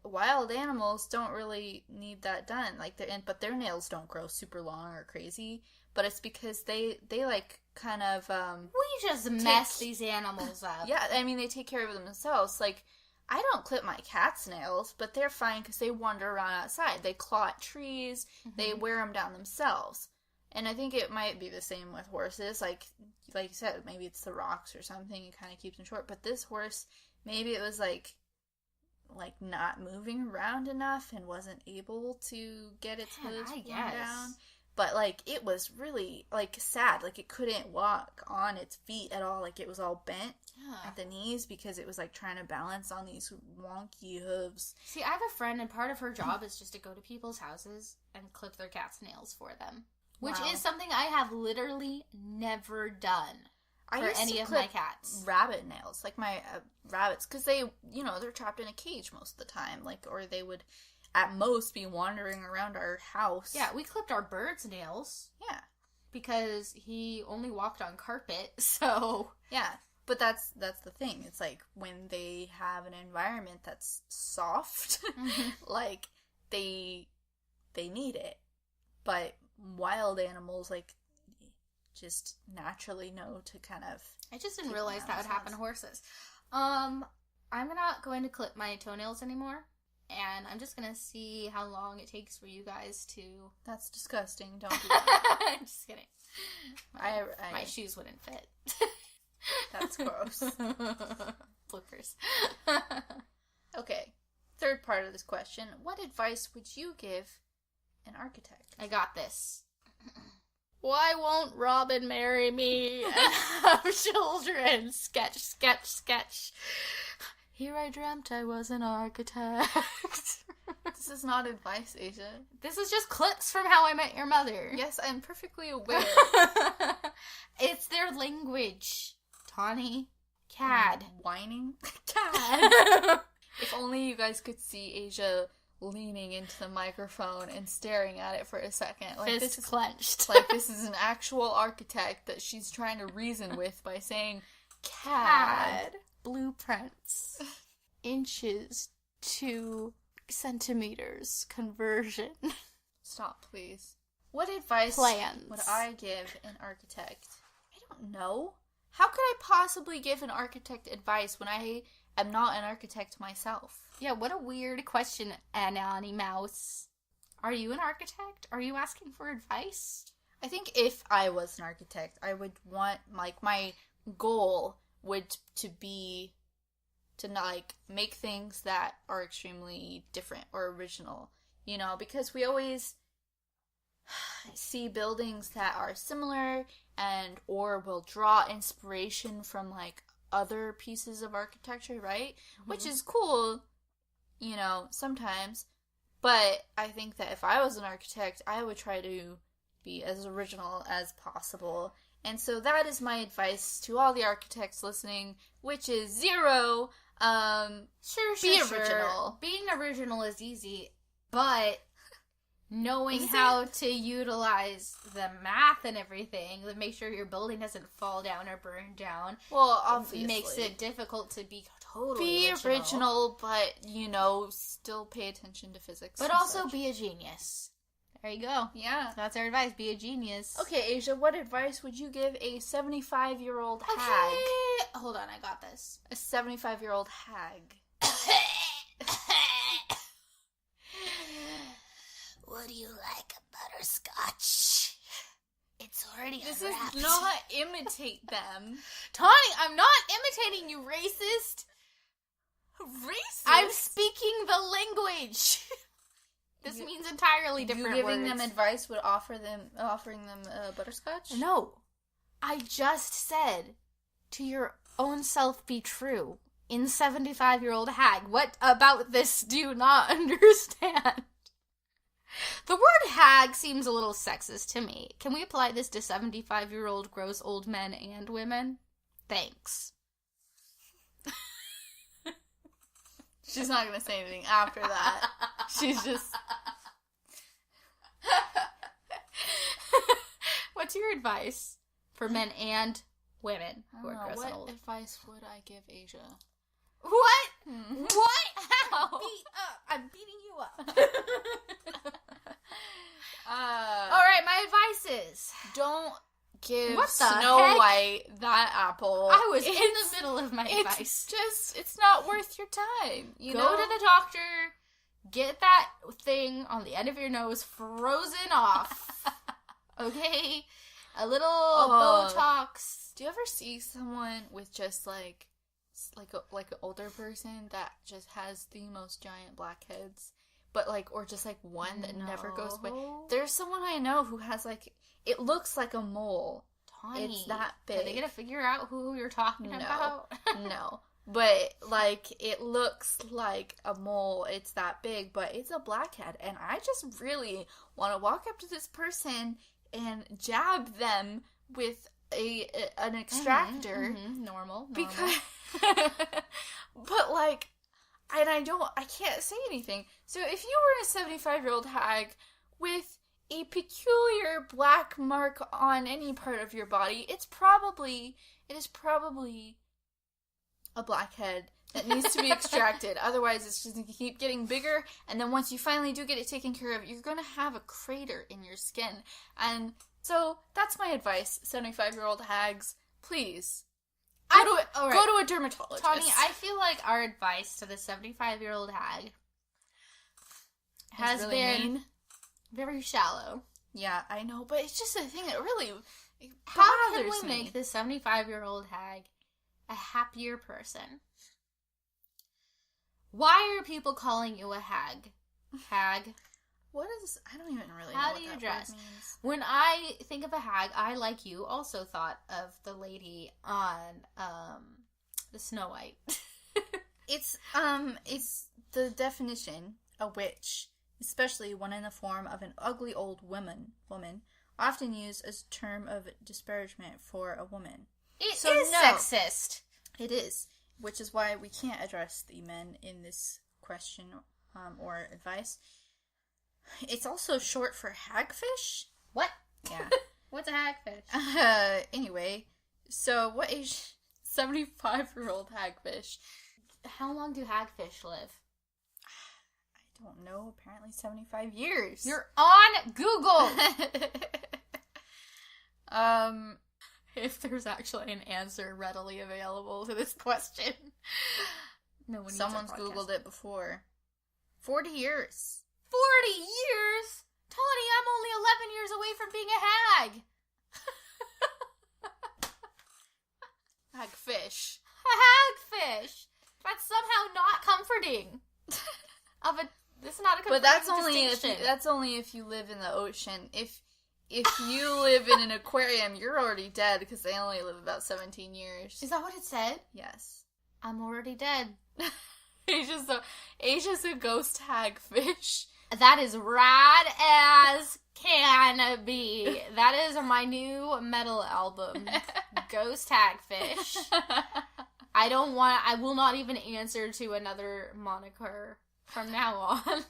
wild animals don't really need that done. Like but their nails don't grow super long or crazy. But it's because they like kind of We just mess these animals up. yeah. I mean, they take care of themselves. Like I don't clip my cat's nails, but they're fine because they wander around outside. They claw at trees. Mm-hmm. They wear them down themselves. And I think it might be the same with horses. Like you said, maybe it's the rocks or something. It kind of keeps them short. But this horse, maybe it was like not moving around enough and wasn't able to get its hooves worn down. But like it was really like sad. Like it couldn't walk on its feet at all. Like it was all bent at the knees because it was like trying to balance on these wonky hooves. See, I have a friend and part of her job is just to go to people's houses and clip their cat's nails for them. Which Wow. is something I have literally never done. I for used any to of my clip cats. rabbit nails, like my rabbits, because they, you know, they're trapped in a cage most of the time, like, or they would at most be wandering around our house. Yeah, we clipped our bird's nails. Yeah. Because he only walked on carpet, so... Yeah, but that's the thing. It's like when they have an environment that's soft, like, they need it. But wild animals, like, just naturally know to kind of... I just didn't realize that would happen to horses. I'm not going to clip my toenails anymore, and I'm just gonna see how long it takes for you guys to... That's disgusting. Don't do that. I'm just kidding. My shoes wouldn't fit. That's gross. Bloopers. Okay, third part of this question. What advice would you give an architect? I got this. Why won't Robin marry me and have children? Sketch, sketch, sketch. Here I dreamt I was an architect. This is not advice, Asia. This is just clips from How I Met Your Mother. Yes, I'm perfectly aware. It's their language. Tawny. Cad. Whining. Cad. If only you guys could see Asia leaning into the microphone and staring at it for a second. Like Fist clenched. Like this is an actual architect that she's trying to reason with by saying CAD. Blueprints. Inches to centimeters conversion. Stop, please. What advice Plans. would I give an architect? I don't know. How could I possibly give an architect advice when I am not an architect myself? Yeah, what a weird question, Annie Mouse. Are you an architect? Are you asking for advice? I think if I was an architect, I would want, like, my goal would to be to, like, make things that are extremely different or original, you know, because we always see buildings that are similar and or will draw inspiration from, like, other pieces of architecture, right? Mm-hmm. Which is cool, you know, sometimes. But I think that if I was an architect, I would try to be as original as possible. And so that is my advice to all the architects listening, which is 0. Sure. Original. Being original is easy, but knowing how to utilize the math and everything, to make sure your building doesn't fall down or burn down, well, obviously makes it difficult to be totally original, but, you know, still pay attention to physics. But also be a genius. There you go. Yeah. That's our advice. Be a genius. Okay, Asia, what advice would you give a 75-year-old hag? Hold on, I got this. A 75-year-old hag. Would you like a butterscotch? It's already This unwrapped. is not imitate them. Tawny, I'm not imitating you, racist. Racist? I'm speaking the language. This means entirely different You giving words. them advice would offering them butterscotch? No. I just said, to your own self be true. In 75-year-old hag. What about this do you not understand? The word hag seems a little sexist to me. Can we apply this to 75-year-old gross old men and women? Thanks. She's not going to say anything after that. She's just... What's your advice for men and women who are gross and old? What advice would I give Asia? What? What? How? I'm beating you up. Alright, my advice is... Don't give What the Snow heck? White that apple. I was in the middle of my advice. It's not worth your time. You Go know? to the doctor, get that thing on the end of your nose frozen off. Okay? A little Botox. Do you ever see someone with just like an older person that just has the most giant blackheads? But like, or just like one that never goes away. There's someone I know who has like, it looks like a mole. Tawny. It's that big. Are they gonna figure out who you're talking about? No. But like, it looks like a mole. It's that big, but it's a blackhead. And I just really want to walk up to this person and jab them with an extractor. Normal. Because, but like, and I can't say anything. So if you were a 75-year-old hag with a peculiar black mark on any part of your body, it is probably a blackhead that needs to be extracted. Otherwise, it's just going to keep getting bigger, and then once you finally do get it taken care of, you're going to have a crater in your skin. And so that's my advice, 75-year-old hags. Please. Go to a dermatologist. Tawny, I feel like our advice to the 75-year-old hag has really been very shallow. Yeah, I know, but it's just a thing that really How can bothers we me. make the 75-year-old hag a happier person? Why are people calling you a hag? Hag. I don't even really know How what do you that dress? word means. When I think of a hag, I, like you, also thought of the lady on the Snow White. It's the definition, a witch, especially one in the form of an ugly old woman, often used as a term of disparagement for a woman. It So is no. sexist. It is, which is why we can't address the men in this question or advice. It's also short for hagfish. What? Yeah. What's a hagfish? Anyway, so what age? 75-year-old hagfish. How long do hagfish live? I don't know. Apparently 75 years. You're on Google. If there's actually an answer readily available to this question. No one needs Someone's a podcast. Googled it before. 40 years. 40 years? Tony, I'm only 11 years away from being a hag. Hagfish. A hagfish. That's somehow not comforting. This is not a comforting But that's only if you live in the ocean. If you live in an aquarium, you're already dead because they only live about 17 years. Is that what it said? Yes. I'm already dead. Asia's a ghost hagfish. That is rad as can be. That is my new metal album. Ghost Hagfish. I will not even answer to another moniker from now on.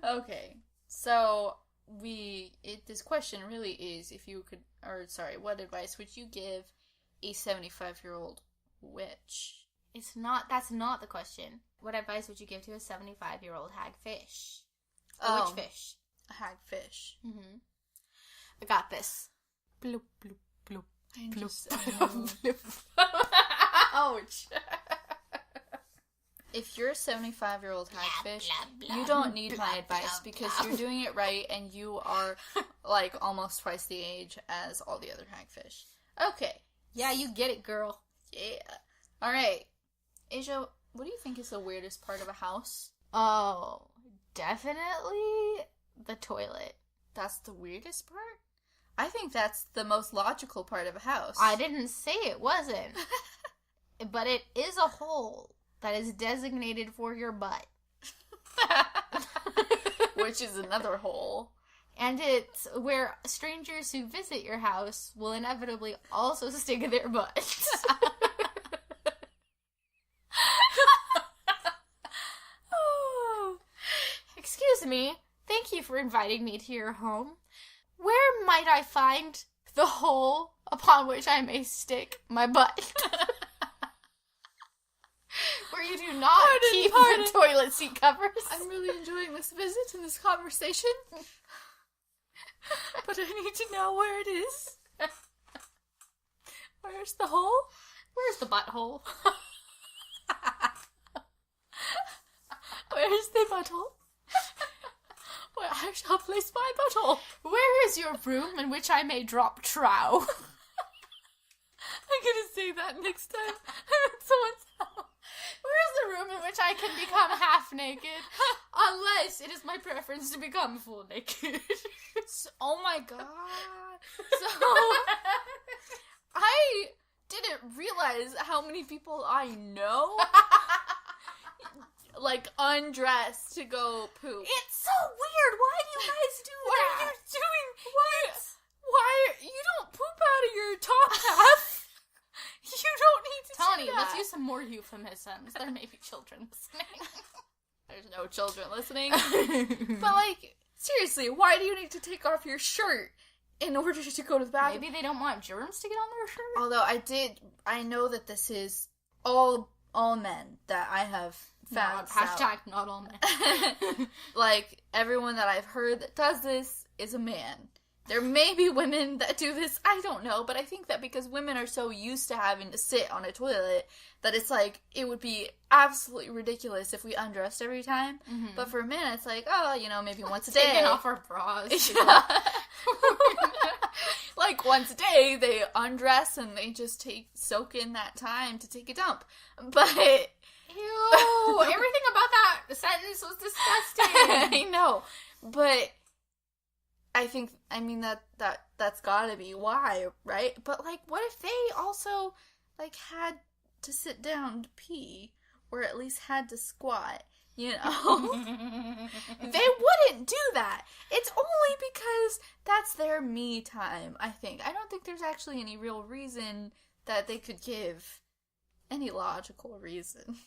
Okay. So, this question really is what advice would you give a 75-year-old witch? That's not the question. What advice would you give to a 75-year-old hagfish? Oh. Which fish? A hagfish. Mm-hmm. I got this. Bloop, bloop, bloop. Bloop. Ouch. If you're a 75-year-old hagfish, blah, blah, you don't need my blah, advice blah, because blah. you're doing it right and you are, like, almost twice the age as all the other hagfish. Okay. Yeah, you get it, girl. Yeah. Alright. Asia, what do you think is the weirdest part of a house? Oh, definitely the toilet. That's the weirdest part? I think that's the most logical part of a house. I didn't say it wasn't. But it is a hole that is designated for your butt. Which is another hole. And it's where strangers who visit your house will inevitably also stick their butts. Excuse me. Thank you for inviting me to your home. Where might I find the hole upon which I may stick my butt? Where you do not keep the toilet seat covers. I'm really enjoying this visit and this conversation. But I need to know where it is. Where's the hole? Where's the butthole? Where's the butthole? Where I shall place my butthole. Where is your room in which I may drop trow? I'm gonna say that next time I'm at someone's house. Where is the room in which I can become half naked? Unless it is my preference to become full naked. Oh my god. So, I didn't realize how many people I know like undress to go poop. It's so weird. Why do you guys do What that? are you doing? You don't poop out of your top half? You don't need to Tony, do that. let's use some more euphemisms. There may be children listening. There's no children listening. But like, seriously, why do you need to take off your shirt in order to go to the bathroom? Maybe they don't want germs to get on their shirt? Although I know that this is all men that I have found Hashtag not all men. Like, everyone that I've heard that does this is a man. There may be women that do this, I don't know, but I think that because women are so used to having to sit on a toilet, that it's like, it would be absolutely ridiculous if we undressed every time. Mm-hmm. But for men, it's like, oh, maybe once a day. Taking off our bras. Yeah. Like, once a day, they undress and they just soak in that time to take a dump. But... Ew, everything about that sentence was disgusting. I know, but that's gotta be why, right? But, like, what if they also, like, had to sit down to pee, or at least had to squat, They wouldn't do that. It's only because that's their me time, I think. I don't think there's actually any real reason that they could give any logical reason.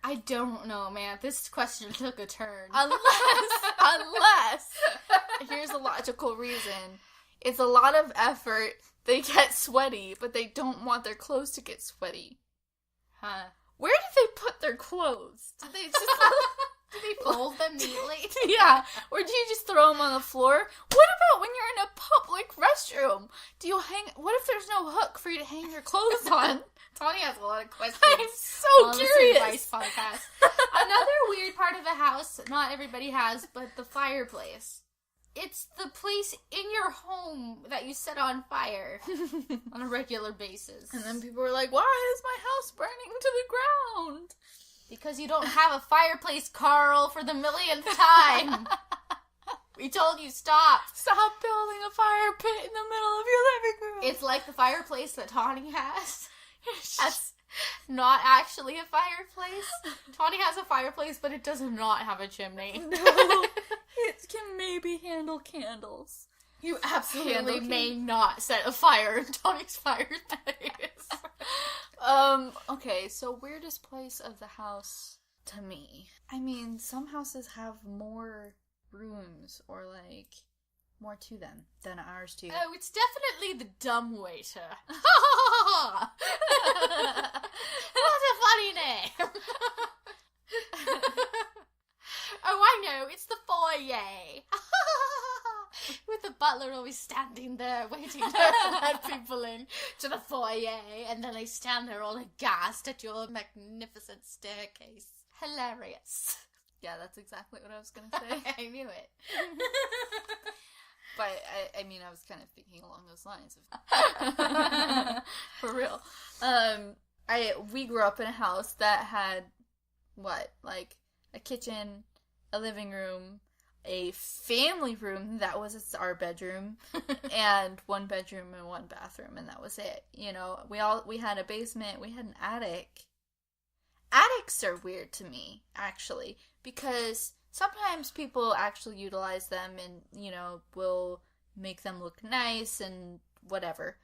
I don't know, man. This question took a turn. Unless, here's a logical reason. It's a lot of effort. They get sweaty, but they don't want their clothes to get sweaty. Huh. Where did they put their clothes? Did they just... Do they fold them neatly? Yeah. Or do you just throw them on the floor? What about when you're in a public restroom? Do you hang... What if there's no hook for you to hang your clothes on? Tony has a lot of questions. I'm so curious. Advice podcast. Another weird part of the house, not everybody has, but the fireplace. It's the place in your home that you set on fire on a regular basis. And then people were like, why is my house burning to the ground? Because you don't have a fireplace, Carl, for the millionth time. We told you stop. Stop building a fire pit in the middle of your living room. It's like the fireplace that Tawny has. That's not actually a fireplace. Tawny has a fireplace, but it does not have a chimney. No, it can maybe handle candles. You absolutely may not set a fire in Tawny's fireplace. Okay, so weirdest place of the house to me. I mean, some houses have more rooms or, like, more to them than ours do. Oh, it's definitely the dumbwaiter. What a funny name. Oh, I know, it's the foyer. With the butler always standing there waiting to let people in to the foyer, and then they stand there all aghast at your magnificent staircase. Hilarious. Yeah, that's exactly what I was gonna say. I knew it. But, I mean, I was kind of thinking along those lines. For real. We grew up in a house that had, like, a kitchen, a living room, a family room that was our bedroom, and one bedroom and one bathroom, and that was it. You know, we had a basement, we had an attic. Attics are weird to me, actually, because sometimes people actually utilize them and, you know, will make them look nice and whatever.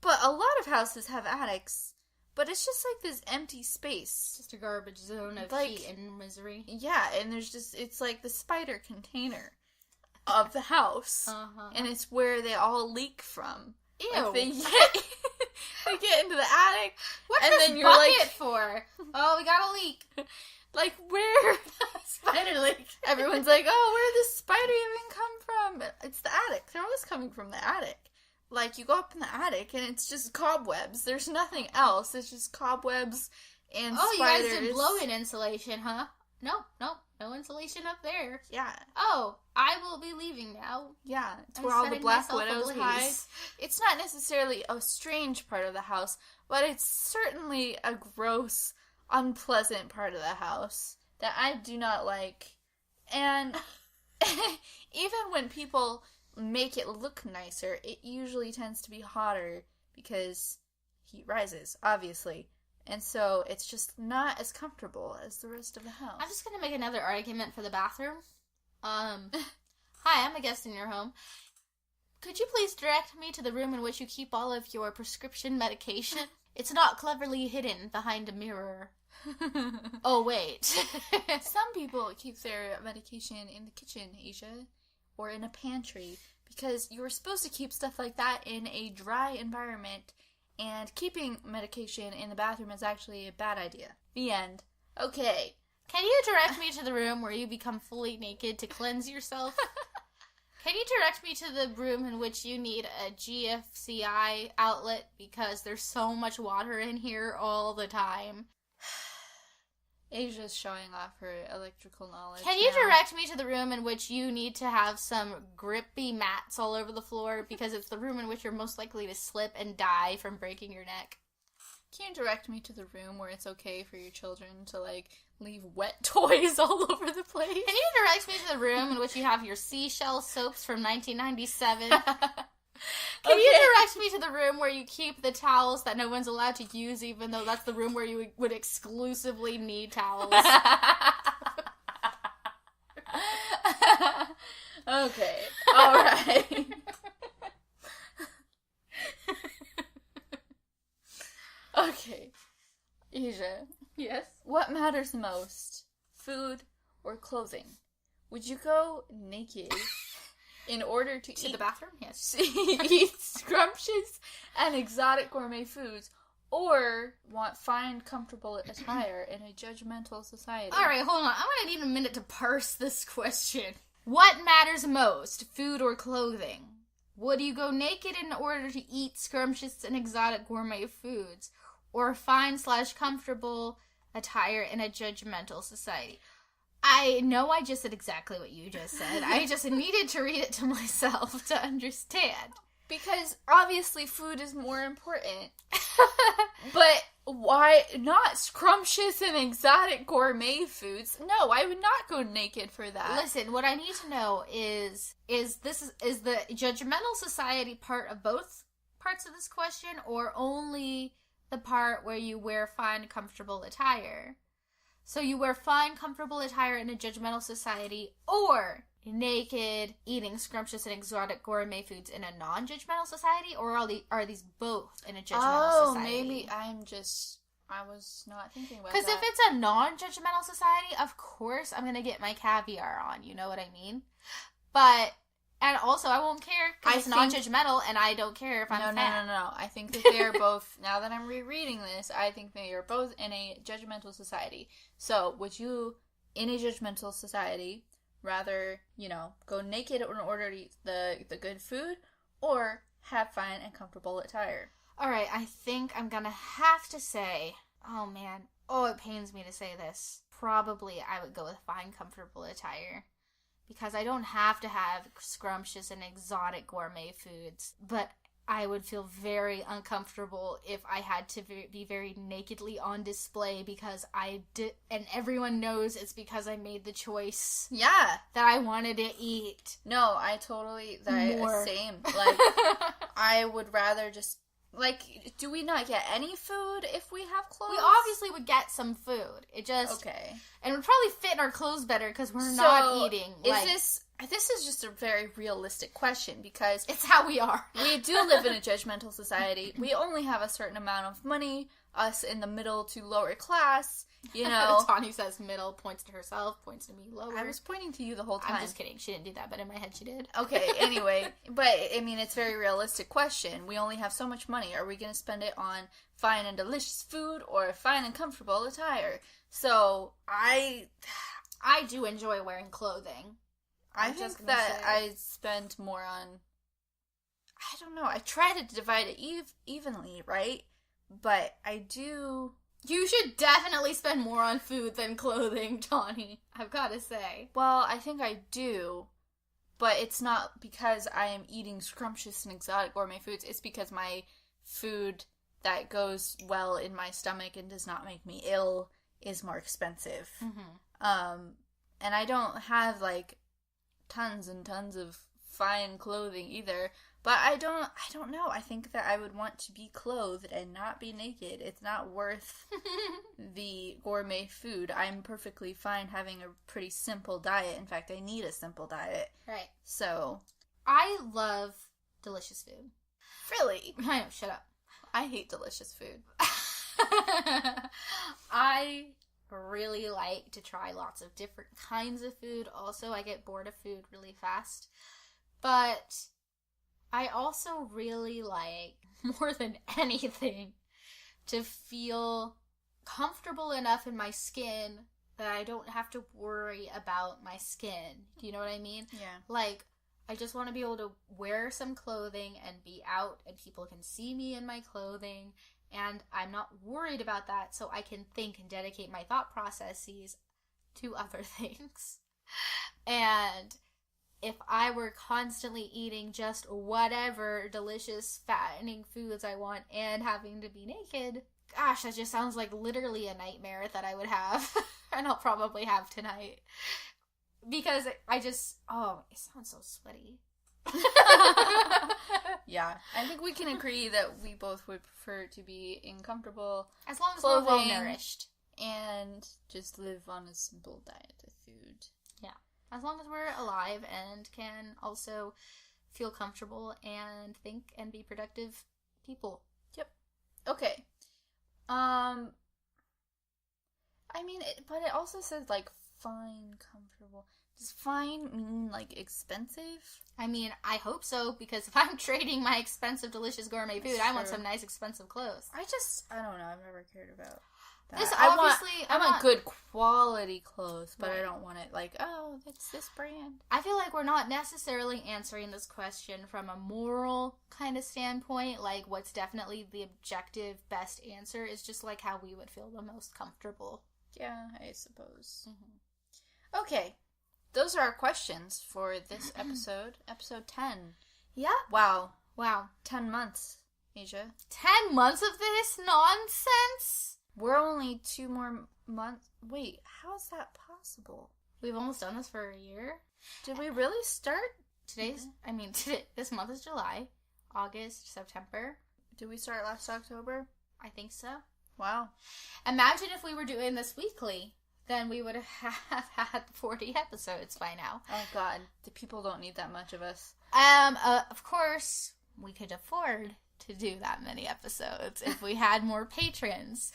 But a lot of houses have attics, but it's just like this empty space. Just a garbage zone of like, heat and misery. Yeah, and it's like the spider container of the house. Uh-huh. And it's where they all leak from. Ew. Like they get into the attic. What's and this then you're bucket like, for? Oh, we got a leak. Like, where? Spider leak. Everyone's like, oh, where did the spider even come from? It's the attic. They're always coming from the attic. Like, you go up in the attic, and it's just cobwebs. There's nothing else. It's just cobwebs and spiders. You guys did blow-in insulation, huh? No insulation up there. Yeah. Oh, I will be leaving now. Yeah, it's I'm where all the setting black myself widows ablaze. hide. It's not necessarily a strange part of the house, but it's certainly a gross, unpleasant part of the house that I do not like. And even when people make it look nicer, it usually tends to be hotter because heat rises, obviously. And so it's just not as comfortable as the rest of the house. I'm just going to make another argument for the bathroom. Hi, I'm a guest in your home. Could you please direct me to the room in which you keep all of your prescription medication? It's not cleverly hidden behind a mirror. Oh, wait. Some people keep their medication in the kitchen, Asia, or in a pantry, because you were supposed to keep stuff like that in a dry environment, and keeping medication in the bathroom is actually a bad idea. The end. Okay. Can you direct me to the room where you become fully naked to cleanse yourself? Can you direct me to the room in which you need a GFCI outlet because there's so much water in here all the time? Asia's showing off her electrical knowledge. Can you direct me to the room in which you need to have some grippy mats all over the floor because it's the room in which you're most likely to slip and die from breaking your neck? Can you direct me to the room where it's okay for your children to, like, leave wet toys all over the place? Can you direct me to the room in which you have your seashell soaps from 1997? Can you direct me to the room where you keep the towels that no one's allowed to use, even though that's the room where you would exclusively need towels? Okay. Alright. Okay. Asia. Yes? What matters most? Food or clothing? Would you go naked in order to the bathroom? Yes. eat scrumptious and exotic gourmet foods, or find comfortable attire in a judgmental society. Alright, hold on. I'm gonna need a minute to parse this question. What matters most, food or clothing? Would you go naked in order to eat scrumptious and exotic gourmet foods, or find/comfortable attire in a judgmental society? I know I just said exactly what you just said. I just needed to read it to myself to understand. Because obviously food is more important. But why not scrumptious and exotic gourmet foods? No, I would not go naked for that. Listen, what I need to know is the judgmental society part of both parts of this question, or only the part where you wear fine, comfortable attire? So you wear fine, comfortable attire in a judgmental society, or naked, eating scrumptious and exotic gourmet foods in a non-judgmental society, or are these both in a judgmental society? Maybe I was not thinking about that. Because if it's a non-judgmental society, of course I'm gonna get my caviar on, you know what I mean? And also I won't care because it's non-judgmental, and I don't care if I'm fat. No. I think that they are both, now that I'm rereading this, I think they are both in a judgmental society. So, would you, in a judgmental society, rather, go naked in order to eat the good food, or have fine and comfortable attire? Alright, I think I'm gonna have to say, oh man, it pains me to say this. Probably I would go with fine, comfortable attire. Because I don't have to have scrumptious and exotic gourmet foods, but I would feel very uncomfortable if I had to be very nakedly on display because I did, and everyone knows it's because I made the choice. Yeah. That I wanted to eat. No, I totally, same. Like, I would rather just, do we not get any food if we have clothes? We obviously would get some food. It just... Okay. And it would probably fit in our clothes better because we're not eating. This is just a very realistic question because... It's how we are. We do live in a judgmental society. We only have a certain amount of money. Us in the middle to lower class, Tawny says middle, points to herself, points to me, lower. I was pointing to you the whole time. I'm just kidding. She didn't do that, but in my head she did. Okay, anyway. But, it's a very realistic question. We only have so much money. Are we going to spend it on fine and delicious food or fine and comfortable attire? So, I do enjoy wearing clothing. I think that I spend more on... I don't know. I try to divide it evenly, right? But I do... You should definitely spend more on food than clothing, Tawny. I've got to say. Well, I think I do. But it's not because I am eating scrumptious and exotic gourmet foods. It's because my food that goes well in my stomach and does not make me ill is more expensive. Mm-hmm. And I don't have, tons and tons of fine clothing either. But I don't know. I think that I would want to be clothed and not be naked. It's not worth the gourmet food. I'm perfectly fine having a pretty simple diet. In fact, I need a simple diet. Right. So. I love delicious food. Really? I know, shut up. I hate delicious food. I really like to try lots of different kinds of food. Also, I get bored of food really fast. But I also really like, more than anything, to feel comfortable enough in my skin that I don't have to worry about my skin. Do you know what I mean? Yeah. I just want to be able to wear some clothing and be out and people can see me in my clothing, and I'm not worried about that, so I can think and dedicate my thought processes to other things. And if I were constantly eating just whatever delicious, fattening foods I want and having to be naked, gosh, that just sounds like literally a nightmare that I would have. And I'll probably have tonight. Because it sounds so sweaty. Yeah, I think we can agree that we both would prefer to be in comfortable as long as clothing, we're well nourished, and just live on a simple diet of food. Yeah, as long as we're alive and can also feel comfortable and think and be productive people. Yep. Okay. But it also says Define comfortable. Does fine mean, like, expensive? I mean, I hope so, because if I'm trading my expensive, delicious gourmet food, I want some nice, expensive clothes. I don't know. I've never cared about that. This I obviously... want good quality clothes, but I don't want it like, oh, it's this brand. I feel like we're not necessarily answering this question from a moral kind of standpoint. Like, what's definitely the objective best answer is just, like, how we would feel the most comfortable. Yeah, I suppose. Mm-hmm. Okay. Those are our questions for this episode. Episode 10. Yeah. Wow. 10 months, Asia. 10 months of this nonsense? We're only 2 more months. Wait, how is that possible? We've almost done this for a year. Did we really start? This month is July, August, September. Did we start last October? I think so. Wow. Imagine if we were doing this weekly. Then we would have had 40 episodes by now. Oh, God. The people don't need that much of us. Of course, we could afford to do that many episodes if we had more patrons.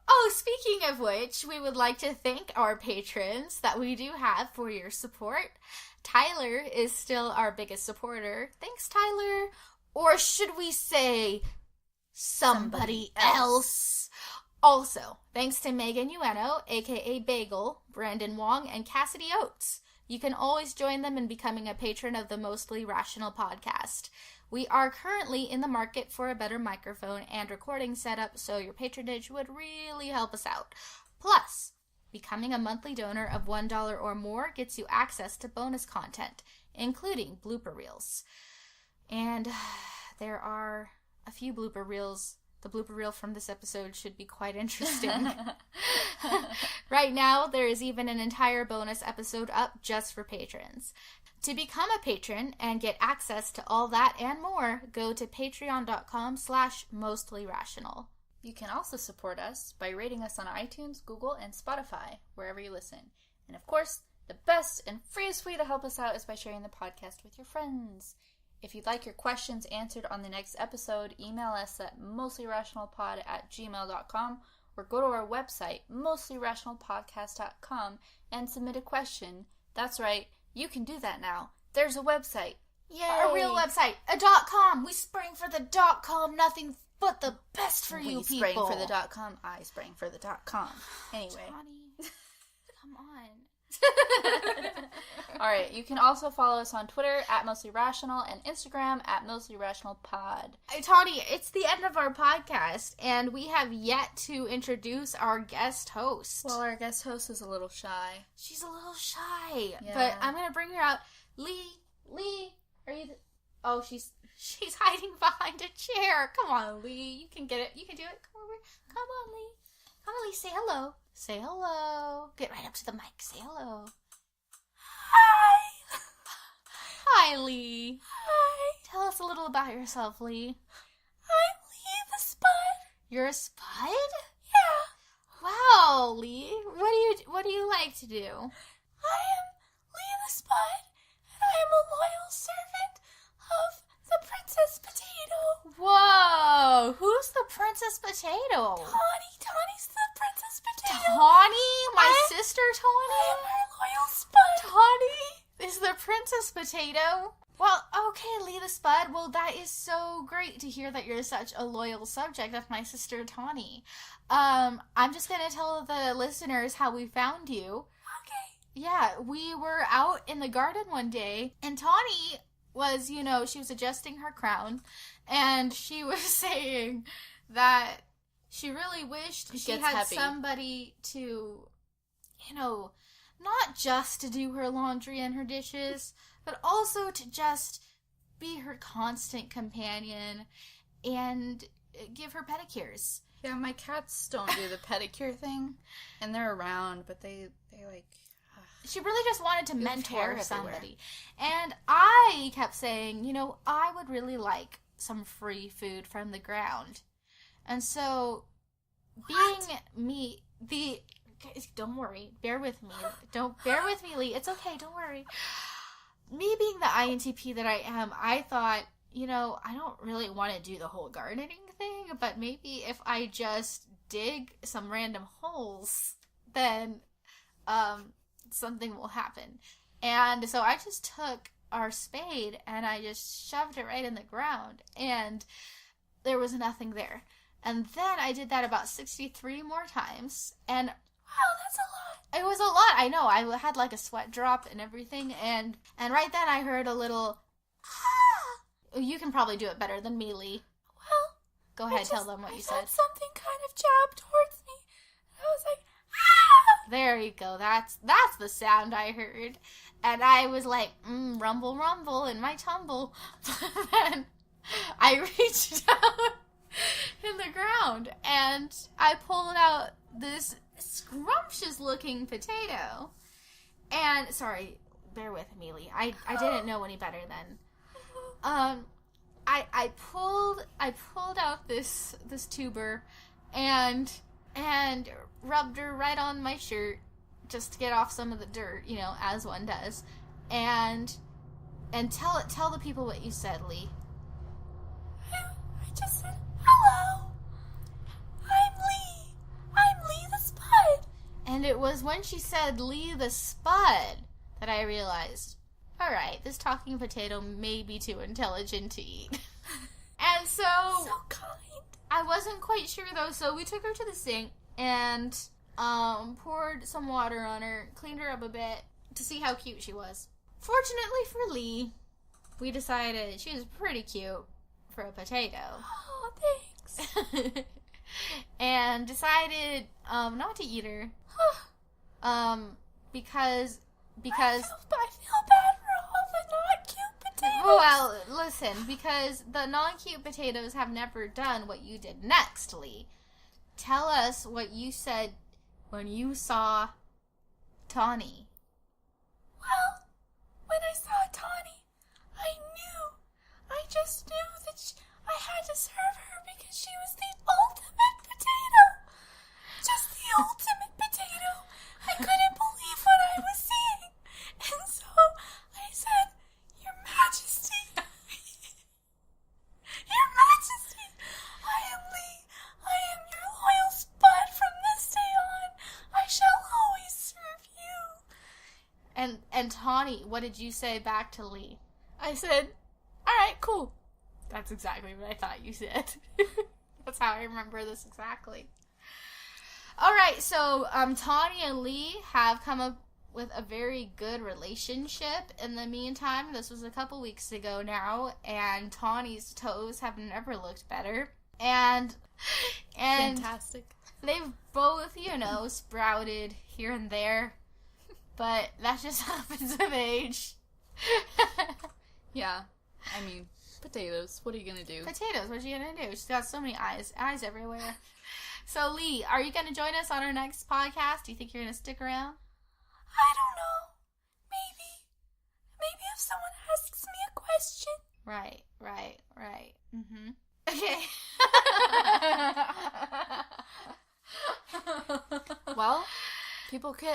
Oh, speaking of which, we would like to thank our patrons that we do have for your support. Tyler is still our biggest supporter. Thanks, Tyler. Or should we say somebody else? Also, thanks to Megan Ueno, aka Bagel, Brandon Wong, and Cassidy Oates. You can always join them in becoming a patron of the Mostly Rational podcast. We are currently in the market for a better microphone and recording setup, so your patronage would really help us out. Plus, becoming a monthly donor of $1 or more gets you access to bonus content, including blooper reels. And there are a few blooper reels. The blooper reel from this episode should be quite interesting. Right now, there is even an entire bonus episode up just for patrons. To become a patron and get access to all that and more, go to patreon.com/mostlyrational. You can also support us by rating us on iTunes, Google, and Spotify, wherever you listen. And of course, the best and freest way to help us out is by sharing the podcast with your friends. If you'd like your questions answered on the next episode, email us at mostlyrationalpod@gmail.com or go to our website, mostlyrationalpodcast.com, and submit a question. That's right, you can do that now. There's a website. Yay! A real website, a .com. We sprang for the .com, nothing but the best for you people. We sprang for the .com, I sprang for the .com. Anyway. Johnny, come on. Alright, you can also follow us on Twitter at mostlyrational and Instagram at mostlyrationalpod. Tawny, it's the end of our podcast, and we have yet to introduce our guest host. Well, our guest host is a little shy. She's a little shy, yeah. But I'm gonna bring her out. Lee, are you? Oh, she's hiding behind a chair. Come on, Lee, you can get it. You can do it. Come on, Lee. Come on, Lee. Say hello. Say hello. Get right up to the mic. Say hello. Hi. Hi, Lee. Hi. Tell us a little about yourself, Lee. I'm Lee the Spud. You're a spud? Yeah. Wow, Lee. What do you like to do? I am Lee the Spud, and I am a loyal servant of the Princess Potato. Whoa. Who's the Princess Potato? Tawny's the Princess Potato. Tawny? My sister Tawny? I am her loyal Spud. Tawny is the Princess Potato? Well, okay, Lee the Spud. Well, that is so great to hear that you're such a loyal subject of my sister Tawny. I'm just going to tell the listeners how we found you. Okay. Yeah, we were out in the garden one day, and Tawny was, she was adjusting her crown, and she was saying that she really wished she had somebody to, not just to do her laundry and her dishes, but also to just be her constant companion and give her pedicures. Yeah, my cats don't do the pedicure thing, and they're around, but they like... She really just wanted to mentor somebody. And I kept saying, I would really like some free food from the ground. And so, don't worry, bear with me. Bear with me, Lee. It's okay, don't worry. Me being the INTP that I am, I thought, I don't really want to do the whole gardening thing, but maybe if I just dig some random holes, then, something will happen. And so I just took our spade and I just shoved it right in the ground, and there was nothing there. And then I did that about 63 more times, and wow, that's a lot. It was a lot, I know. I had like a sweat drop and everything, and right then I heard a little, ah! You can probably do it better than me, Lee. Well, go ahead, tell them what you said. Something kind of jabbed towards me. I was like, ah! There you go. That's the sound I heard. And I was like, rumble, rumble in my tumble. Then I reached out in the ground and I pulled out this scrumptious looking potato. And, sorry, bear with me, Lee. I didn't know any better then. I pulled out this tuber and rubbed her right on my shirt just to get off some of the dirt, as one does. And tell the people what you said, Lee. I just said, hello. I'm Lee the Spud. And it was when she said Lee the Spud that I realized, all right, this talking potato may be too intelligent to eat. And so kind. I wasn't quite sure though, so we took her to the sink and poured some water on her, cleaned her up a bit to see how cute she was. Fortunately for Lee, we decided she was pretty cute for a potato. Oh, thanks. And decided not to eat her. Because I feel bad for all the non-cute potatoes. Well, listen, because the non-cute potatoes have never done what you did next, Lee. Tell us what you said when you saw Tawny. Well, when I saw Tawny, I just knew that I had to serve her because she was the ultimate potato. Just the ultimate potato. I couldn't believe what I was seeing. And so I said, Your Majesty. Your Majesty, I am Lee. I am your loyal Spud from this day on. I shall always serve you. And Tawny, what did you say back to Lee? I said, all right, cool. That's exactly what I thought you said. That's how I remember this exactly. All right, so Tawny and Lee have come up with a very good relationship. In the meantime, this was a couple weeks ago now, and Tawny's toes have never looked better. And Fantastic. they've both, sprouted here and there. But that just happens with age. Yeah. I mean, potatoes. What are you going to do? Potatoes, what are you going to do? She's got so many eyes everywhere. So, Lee, are you going to join us on our next podcast? Do you think you're going to stick around? I don't know. Maybe if someone asks me a question. Right. Mm-hmm. Okay. Well, people could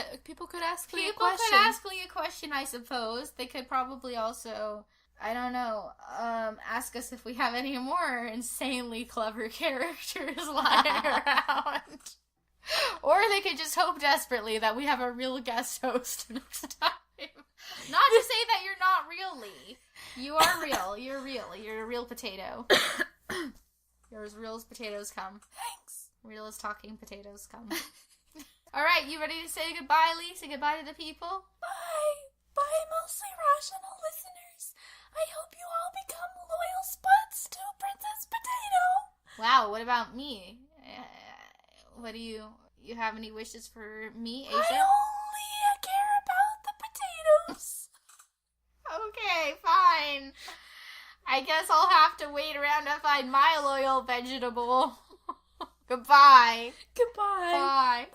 ask me a people question. could ask Lee a question, I suppose. They could probably also, I don't know, ask us if we have any more insanely clever characters lying around. Or they could just hope desperately that we have a real guest host next time. Not to say that you're not real, Lee. You are real. You're real. You're a real potato. You're as real as potatoes come. Thanks. Real as talking potatoes come. Alright, you ready to say goodbye, Lee? Say goodbye to the people? Bye, mostly rational listeners. I hope you all become loyal Spuds to Princess Potato. Wow, what about me? What do you have any wishes for me, Asia? I only care about the potatoes. Okay, fine. I guess I'll have to wait around to find my loyal vegetable. Goodbye. Goodbye. Bye.